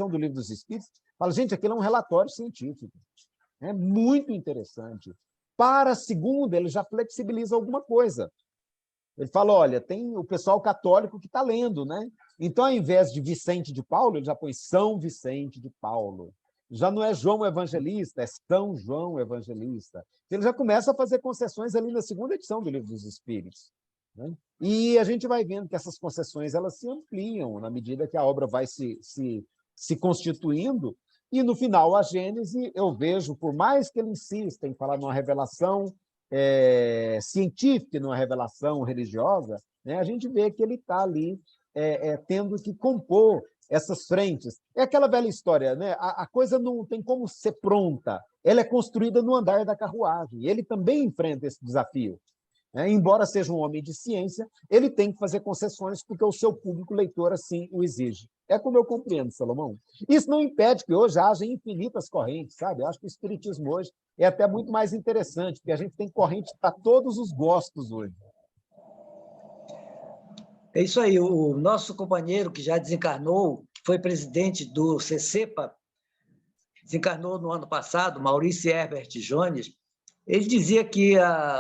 do Livro dos Espíritos, fala, gente, aquilo é um relatório científico. É muito interessante. Para a segunda, ele já flexibiliza alguma coisa. Ele fala, olha, tem o pessoal católico que está lendo, né? Então, ao invés de Vicente de Paulo, ele já põe São Vicente de Paulo. Já não é João Evangelista, é São João Evangelista. Ele já começa a fazer concessões ali na segunda edição do Livro dos Espíritos, né? E a gente vai vendo que essas concessões elas se ampliam na medida que a obra vai se constituindo. E, no final, a Gênese, eu vejo, por mais que ele insista em falar numa revelação científica e numa revelação religiosa, né, a gente vê que ele está ali tendo que compor essas frentes. É aquela velha história, né? A coisa não tem como ser pronta, ela é construída no andar da carruagem. Ele também enfrenta esse desafio, né? Embora seja um homem de ciência, ele tem que fazer concessões porque o seu público leitor assim o exige. É como eu compreendo, Salomão. Isso não impede que hoje haja infinitas correntes, sabe? Eu acho que o espiritismo hoje é até muito mais interessante, porque a gente tem corrente para todos os gostos hoje. É isso aí. O nosso companheiro que já desencarnou, que foi presidente do CCEPA, desencarnou no ano passado, Maurício Herbert Jones, ele dizia que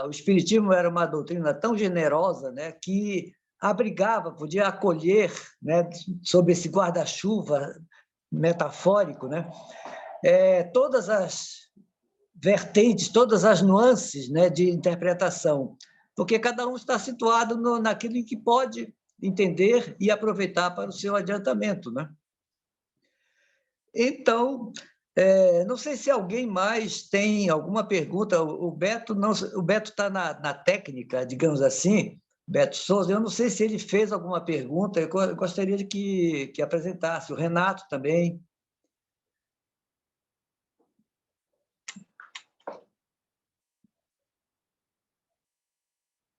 o espiritismo era uma doutrina tão generosa, né, que abrigava, podia acolher, né, sob esse guarda-chuva metafórico, né, todas as vertentes, todas as nuances, né, de interpretação, porque cada um está situado naquilo em que pode entender e aproveitar para o seu adiantamento, né? Então, não sei se alguém mais tem alguma pergunta. O Beto está na técnica, digamos assim, Beto Souza, eu não sei se ele fez alguma pergunta, eu gostaria de que apresentasse. O Renato também.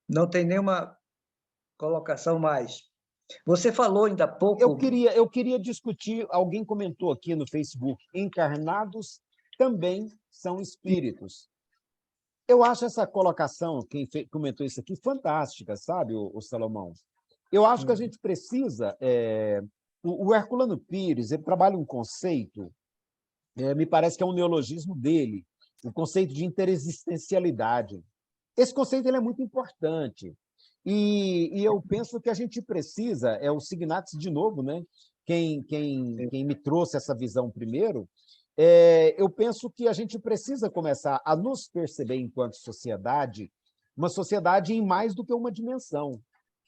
Não tem nenhuma colocação mais. Você falou ainda há pouco... Eu queria discutir, alguém comentou aqui no Facebook, encarnados também são espíritos. Eu acho essa colocação, quem comentou isso aqui, fantástica, sabe, o Salomão? Eu acho que a gente precisa... O Herculano Pires, ele trabalha um conceito, me parece que é um neologismo dele, o conceito de interexistencialidade. Esse conceito ele é muito importante. E eu penso que a gente precisa, o Signatis de novo, né? Quem me trouxe essa visão primeiro, eu penso que a gente precisa começar a nos perceber enquanto sociedade, uma sociedade em mais do que uma dimensão.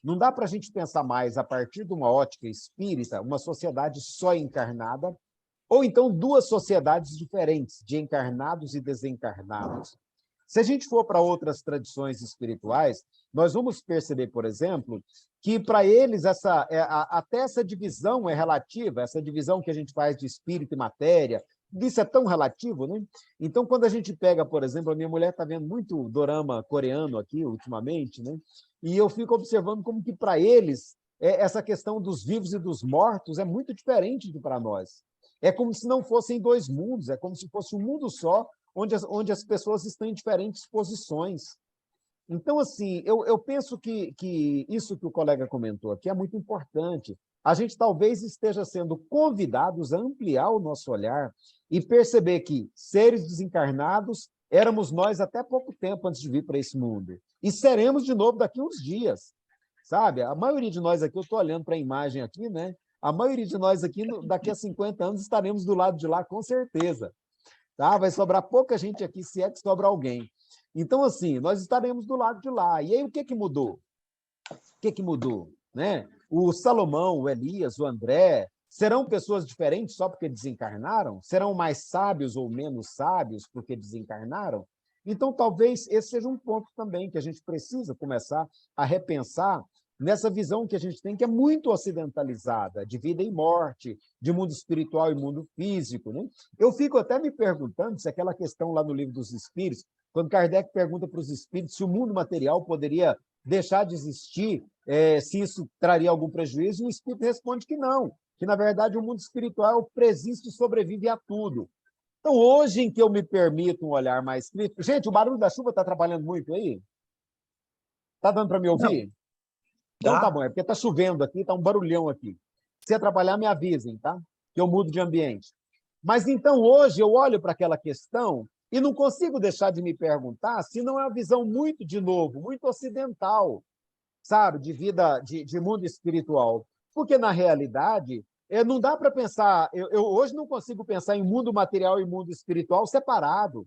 Não dá para a gente pensar mais, a partir de uma ótica espírita, uma sociedade só encarnada, ou então duas sociedades diferentes, de encarnados e desencarnados. Se a gente for para outras tradições espirituais, nós vamos perceber, por exemplo, que para eles até essa divisão é relativa, essa divisão que a gente faz de espírito e matéria, isso é tão relativo, né? Então, quando a gente pega, por exemplo, a minha mulher está vendo muito dorama coreano aqui ultimamente, né? E eu fico observando como que para eles essa questão dos vivos e dos mortos é muito diferente de para nós. É como se não fossem dois mundos, é como se fosse um mundo só, onde as pessoas estão em diferentes posições. Então, assim, eu penso que isso que o colega comentou aqui é muito importante. A gente talvez esteja sendo convidados a ampliar o nosso olhar e perceber que seres desencarnados éramos nós até pouco tempo antes de vir para esse mundo. E seremos de novo daqui a uns dias, sabe? A maioria de nós aqui, eu estou olhando para a imagem aqui, né? A maioria de nós aqui, daqui a 50 anos, estaremos do lado de lá, com certeza. Tá? Vai sobrar pouca gente aqui, se é que sobra alguém. Então, assim, nós estaremos do lado de lá. E aí, o que mudou? O que mudou? Né? O Salomão, o Elias, o André, serão pessoas diferentes só porque desencarnaram? Serão mais sábios ou menos sábios porque desencarnaram? Então, talvez esse seja um ponto também que a gente precisa começar a repensar nessa visão que a gente tem, que é muito ocidentalizada, de vida e morte, de mundo espiritual e mundo físico. Né? Eu fico até me perguntando se aquela questão lá no Livro dos Espíritos, quando Kardec pergunta para os espíritos se o mundo material poderia deixar de existir, se isso traria algum prejuízo, e o espírito responde que não, que, na verdade, o mundo espiritual presiste e sobrevive a tudo. Então, hoje em que eu me permito um olhar mais crítico... Gente, o barulho da chuva está atrapalhando muito aí? Está dando para me ouvir? Não. Então tá bom, é porque está chovendo aqui, está um barulhão aqui. Se atrapalhar, me avisem, tá? Que eu mudo de ambiente. Mas então hoje eu olho para aquela questão e não consigo deixar de me perguntar se não é uma visão muito, de novo, muito ocidental, sabe? De vida, de mundo espiritual. Porque, na realidade, não dá para pensar... Eu hoje não consigo pensar em mundo material e mundo espiritual separado,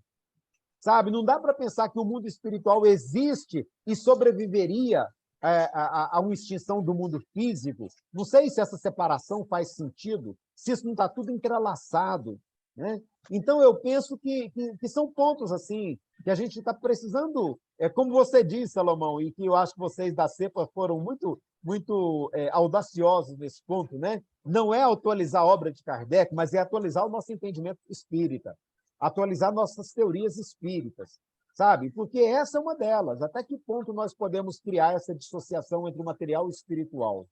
sabe? Não dá para pensar que o mundo espiritual existe e sobreviveria a uma extinção do mundo físico. Não sei se essa separação faz sentido, se isso não está tudo entrelaçado. Né? Então, eu penso que são pontos assim que a gente está precisando, como você disse, Salomão, e que eu acho que vocês da CEPA foram muito audaciosos nesse ponto, né? Não é atualizar a obra de Kardec, mas é atualizar o nosso entendimento espírita, atualizar nossas teorias espíritas. Sabe? Porque essa é uma delas. Até que ponto nós podemos criar essa dissociação entre o material e o espiritual?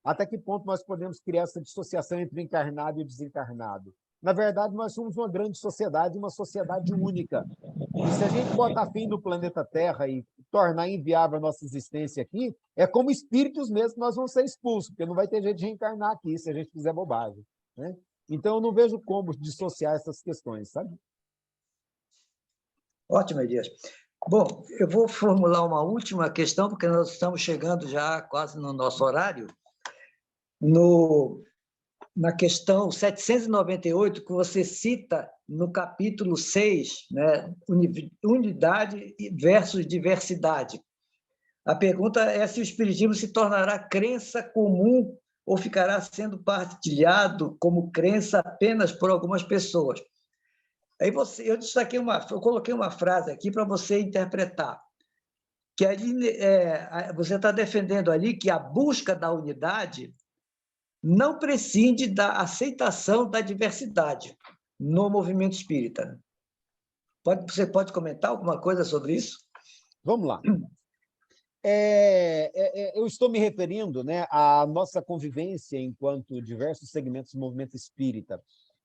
Até que ponto nós podemos criar essa dissociação entre o encarnado e o desencarnado? Na verdade, nós somos uma grande sociedade, uma sociedade única. E se a gente botar fim no planeta Terra e tornar inviável a nossa existência aqui, é como espíritos mesmo que nós vamos ser expulsos, porque não vai ter jeito de reencarnar aqui se a gente fizer bobagem. Né? Então, eu não vejo como dissociar essas questões, sabe? Ótimo, Elias. Bom, eu vou formular uma última questão, porque nós estamos chegando já quase no nosso horário. Na questão 798, que você cita no capítulo 6, né, unidade versus diversidade. A pergunta é se o espiritismo se tornará crença comum ou ficará sendo partilhado como crença apenas por algumas pessoas. Aí eu coloquei uma frase aqui para você interpretar. que ali, você está defendendo ali que a busca da unidade não prescinde da aceitação da diversidade no movimento espírita. Você pode comentar alguma coisa sobre isso? Vamos lá. Eu estou me referindo, né, à nossa convivência enquanto diversos segmentos do movimento espírita.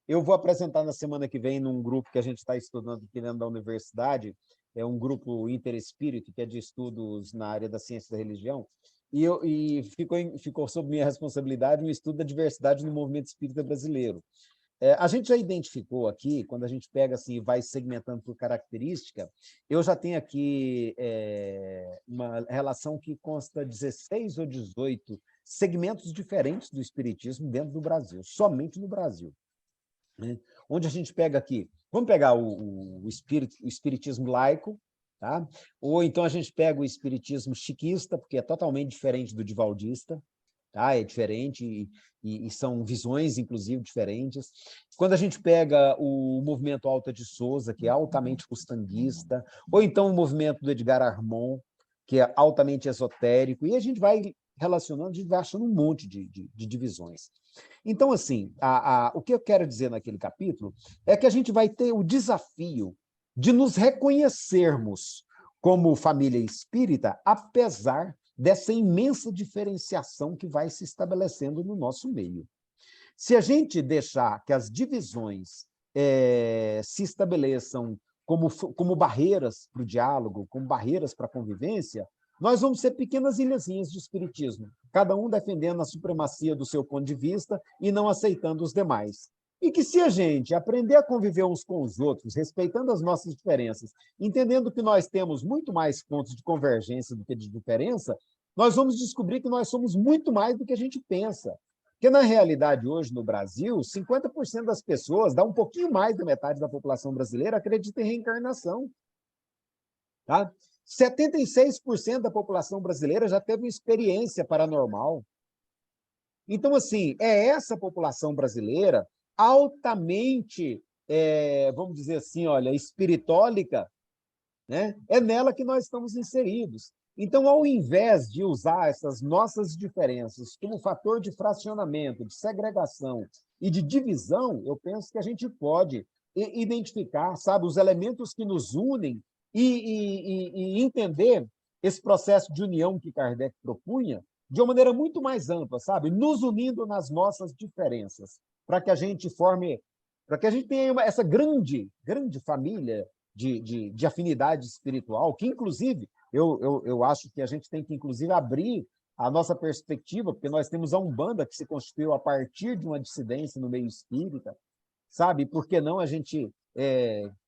Eu vou apresentar na semana que vem num grupo que a gente está estudando aqui dentro da universidade, é um grupo interespírito, que é de estudos na área da ciência da religião, e ficou sob minha responsabilidade um estudo da diversidade no movimento espírita brasileiro. A gente já identificou aqui, quando a gente pega assim, vai segmentando por característica, eu já tenho aqui uma relação que consta 16 ou 18 segmentos diferentes do espiritismo dentro do Brasil, somente no Brasil. Né? Onde a gente pega aqui, vamos pegar o espiritismo laico, tá? Ou então a gente pega o espiritismo chiquista, porque é totalmente diferente do divaldista, tá? É diferente e são visões, inclusive, diferentes. Quando a gente pega o movimento Alta de Souza, que é altamente rustanguista, ou então o movimento do Edgar Armon, que é altamente esotérico, e a gente vai relacionando, a gente vai achando um monte de divisões. Então, assim, o que eu quero dizer naquele capítulo é que a gente vai ter o desafio de nos reconhecermos como família espírita, apesar dessa imensa diferenciação que vai se estabelecendo no nosso meio. Se a gente deixar que as divisões se estabeleçam como barreiras para o diálogo, como barreiras para a convivência, nós vamos ser pequenas ilhazinhas de espiritismo, cada um defendendo a supremacia do seu ponto de vista e não aceitando os demais. E que se a gente aprender a conviver uns com os outros, respeitando as nossas diferenças, entendendo que nós temos muito mais pontos de convergência do que de diferença, nós vamos descobrir que nós somos muito mais do que a gente pensa. Porque, na realidade, hoje, no Brasil, 50% das pessoas, dá um pouquinho mais da metade da população brasileira, acredita em reencarnação. Tá? 76% da população brasileira já teve uma experiência paranormal. Então, assim, é essa população brasileira altamente, vamos dizer assim, olha, espiritólica, né? É nela que nós estamos inseridos. Então, ao invés de usar essas nossas diferenças como fator de fracionamento, de segregação e de divisão, eu penso que a gente pode identificar, sabe, os elementos que nos unem e entender esse processo de união que Kardec propunha de uma maneira muito mais ampla, sabe? Nos unindo nas nossas diferenças, para que a gente tenha essa grande família de afinidade espiritual, que, inclusive, eu acho que a gente tem que, inclusive, abrir a nossa perspectiva, porque nós temos a Umbanda, que se constituiu a partir de uma dissidência no meio espírita, sabe? Por que não a gente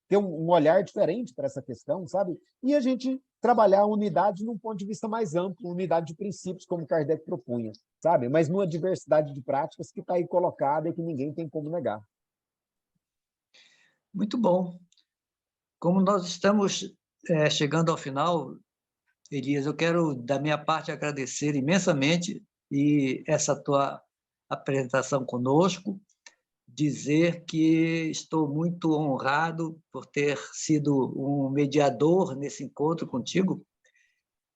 ter um olhar diferente para essa questão, sabe? E a gente trabalhar a unidade num ponto de vista mais amplo, unidade de princípios, como Kardec propunha, sabe? Mas numa diversidade de práticas que está aí colocada e que ninguém tem como negar. Muito bom. Como nós estamos chegando ao final, Elias, eu quero, da minha parte, agradecer imensamente e essa tua apresentação conosco, dizer que estou muito honrado por ter sido um mediador nesse encontro contigo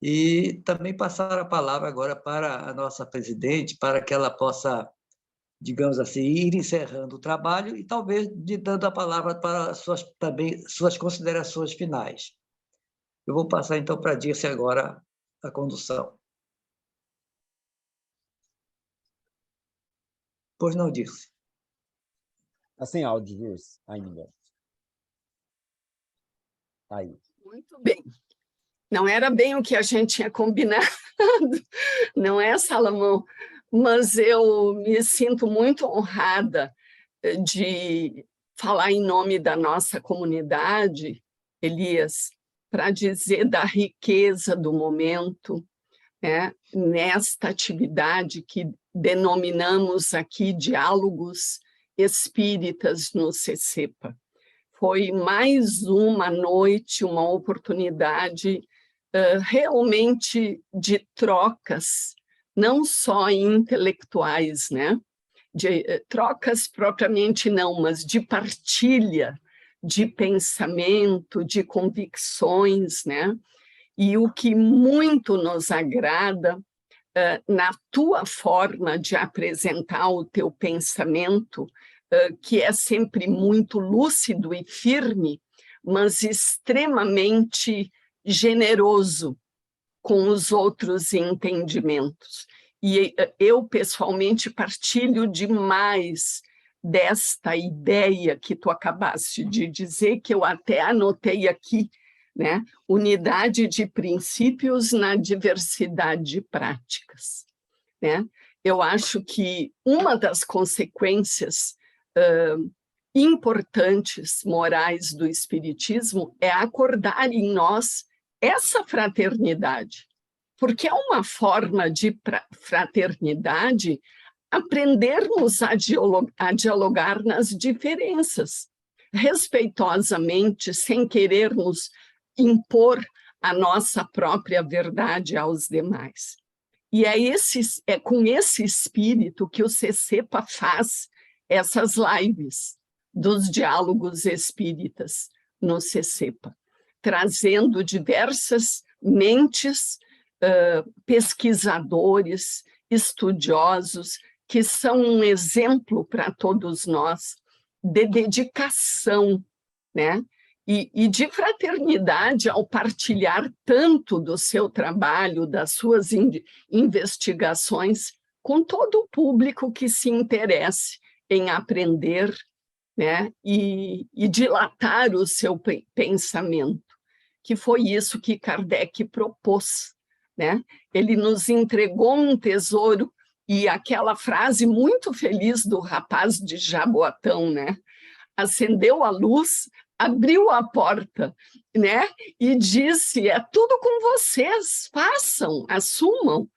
e também passar a palavra agora para a nossa presidente, para que ela possa, digamos assim, ir encerrando o trabalho e talvez dando a palavra para também suas considerações finais. Eu vou passar, então, para a Dirce agora a condução. Pois não, Dirce? Está sem áudio, Dirce, ainda. Aí. Muito bem. Não era bem o que a gente tinha combinado, não é, Salomão? Mas eu me sinto muito honrada de falar em nome da nossa comunidade, Elias, para dizer da riqueza do momento, né, nesta atividade que denominamos aqui Diálogos Espíritas no CECEPA. Foi mais uma noite, uma oportunidade realmente de trocas, não só intelectuais, né? De trocas propriamente não, mas de partilha de pensamento, de convicções, né? E o que muito nos agrada na tua forma de apresentar o teu pensamento, que é sempre muito lúcido e firme, mas extremamente generoso com os outros entendimentos. E eu, pessoalmente, partilho demais desta ideia que tu acabaste de dizer, que eu até anotei aqui, né? Unidade de princípios na diversidade de práticas, né? Eu acho que uma das consequências importantes, morais do Espiritismo é acordar em nós essa fraternidade, porque é uma forma de fraternidade aprendermos a dialogar nas diferenças, respeitosamente, sem querermos impor a nossa própria verdade aos demais. E é com esse espírito que o CCEPA faz essas lives dos diálogos espíritas no CCEPA, trazendo diversas mentes, pesquisadores, estudiosos, que são um exemplo para todos nós de dedicação, né? E de fraternidade ao partilhar tanto do seu trabalho, das suas investigações, com todo o público que se interesse em aprender, né? E dilatar o seu pensamento, que foi isso que Kardec propôs, né? Ele nos entregou um tesouro, e aquela frase muito feliz do rapaz de Jaboatão, né? Acendeu a luz, abriu a porta, né? E disse: é tudo com vocês, façam, assumam.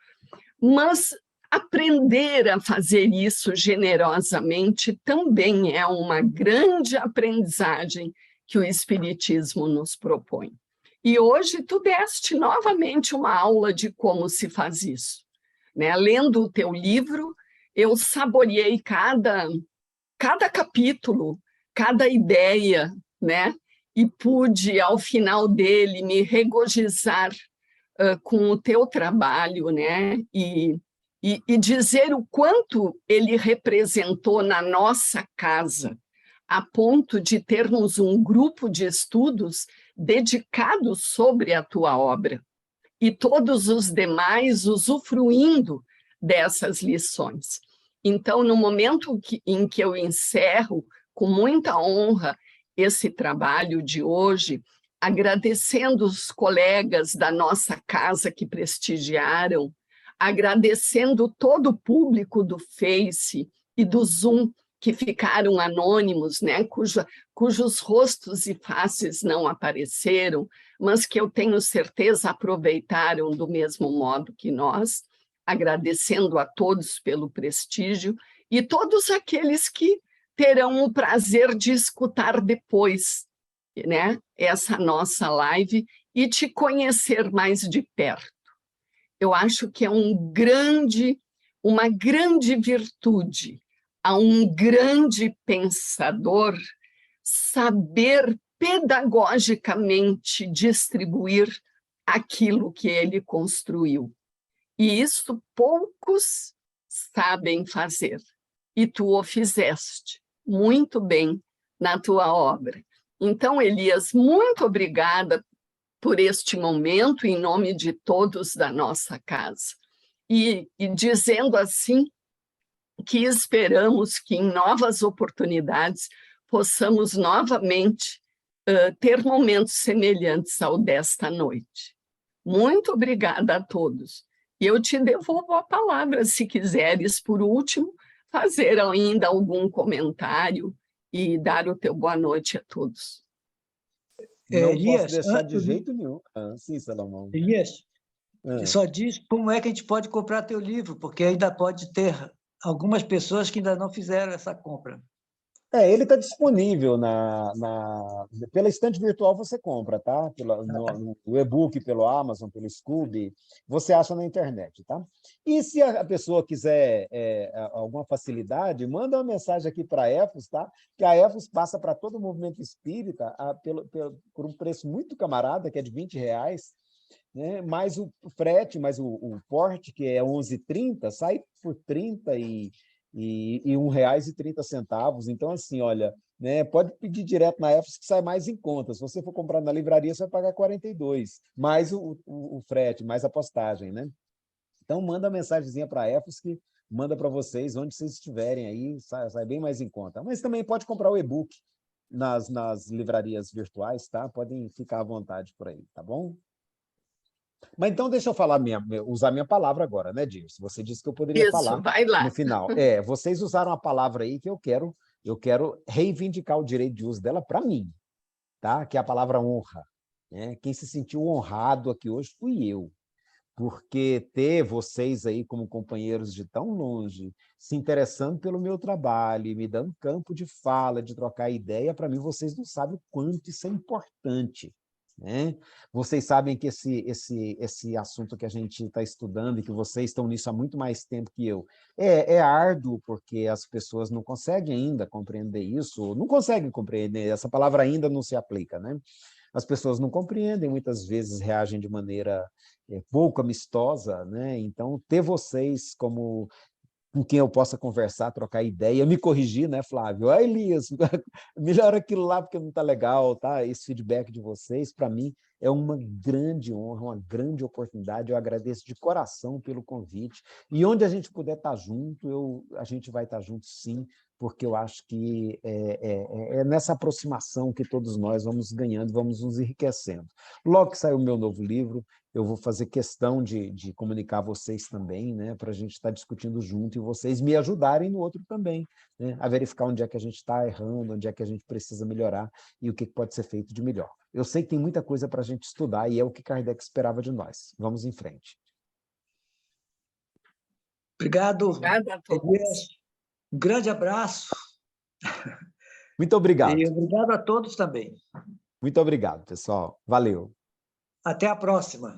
Mas aprender a fazer isso generosamente também é uma grande aprendizagem que o Espiritismo nos propõe. E hoje tu deste novamente uma aula de como se faz isso, né? Lendo o teu livro, eu saboreei cada capítulo, cada ideia, né? E pude, ao final dele, me regozijar com o teu trabalho, né? E dizer o quanto ele representou na nossa casa, a ponto de termos um grupo de estudos dedicado sobre a tua obra, e todos os demais usufruindo dessas lições. Então, no momento em que eu encerro, com muita honra, esse trabalho de hoje, agradecendo os colegas da nossa casa que prestigiaram, agradecendo todo o público do Face e do Zoom, que ficaram anônimos, né, cujos rostos e faces não apareceram, mas que eu tenho certeza aproveitaram do mesmo modo que nós, agradecendo a todos pelo prestígio, e todos aqueles que terão o prazer de escutar depois, né, essa nossa live e te conhecer mais de perto. Eu acho que é uma grande virtude a um grande pensador saber pedagogicamente distribuir aquilo que ele construiu. E isso poucos sabem fazer. E tu o fizeste muito bem na tua obra. Então, Elias, muito obrigada por este momento, em nome de todos da nossa casa. E dizendo assim, que esperamos que em novas oportunidades possamos novamente ter momentos semelhantes ao desta noite. Muito obrigada a todos. E eu te devolvo a palavra, se quiseres, por último, fazer ainda algum comentário e dar o teu boa noite a todos. Não Elias, posso deixar de jeito nenhum. Sim, Salomão. Elias, só diz como é que a gente pode comprar teu livro, porque ainda pode ter algumas pessoas que ainda não fizeram essa compra. Ele está disponível pela estante virtual, você compra, tá? No e-book, pelo Amazon, pelo Scooby, você acha na internet, tá? E se a pessoa quiser alguma facilidade, manda uma mensagem aqui para a EFUS, tá? Que a EFUS passa para todo o movimento espírita por um preço muito camarada, que é de R$20, né? Mais o frete, mais o porte, que é 11,30, sai por R$ 31,30. Então, assim, olha, né, pode pedir direto na EFS que sai mais em conta. Se você for comprar na livraria, você vai pagar 42, mais o frete, mais a postagem, né? Então, manda mensagenzinha para a EFS que manda para vocês, onde vocês estiverem aí, sai bem mais em conta. Mas também pode comprar o e-book nas livrarias virtuais, tá? Podem ficar à vontade por aí, tá bom? Mas então deixa eu falar usar minha palavra agora, né, Dirce? Você disse que eu poderia Isso, falar vai no lá. final. Vocês usaram a palavra aí que eu quero reivindicar o direito de uso dela para mim, tá? Que é a palavra honra, né? Quem se sentiu honrado aqui hoje fui eu, porque ter vocês aí como companheiros de tão longe, se interessando pelo meu trabalho, e me dando campo de fala, de trocar ideia, para mim vocês não sabem o quanto isso é importante, né? Vocês sabem que esse assunto que a gente está estudando e que vocês estão nisso há muito mais tempo que eu, é árduo, porque as pessoas não conseguem ainda compreender isso, não conseguem compreender, essa palavra ainda não se aplica, né? As pessoas não compreendem, muitas vezes reagem de maneira pouco amistosa, né? Então, ter vocês como com quem eu possa conversar, trocar ideia, me corrigir, né, Flávio? Ah, Elias, melhora aquilo lá porque não está legal, tá? Esse feedback de vocês, para mim, é uma grande honra, uma grande oportunidade. Eu agradeço de coração pelo convite. E onde a gente puder estar junto, a gente vai estar junto, sim, porque eu acho que é nessa aproximação que todos nós vamos ganhando, vamos nos enriquecendo. Logo que sair o meu novo livro, eu vou fazer questão de comunicar a vocês também, né, para a gente estar discutindo junto e vocês me ajudarem no outro também, né, a verificar onde é que a gente está errando, onde é que a gente precisa melhorar e o que pode ser feito de melhor. Eu sei que tem muita coisa para a gente estudar e é o que Kardec esperava de nós. Vamos em frente. Obrigado, Obrigada a todos. Elias. Um grande abraço. Muito obrigado. E obrigado a todos também. Muito obrigado, pessoal. Valeu. Até a próxima.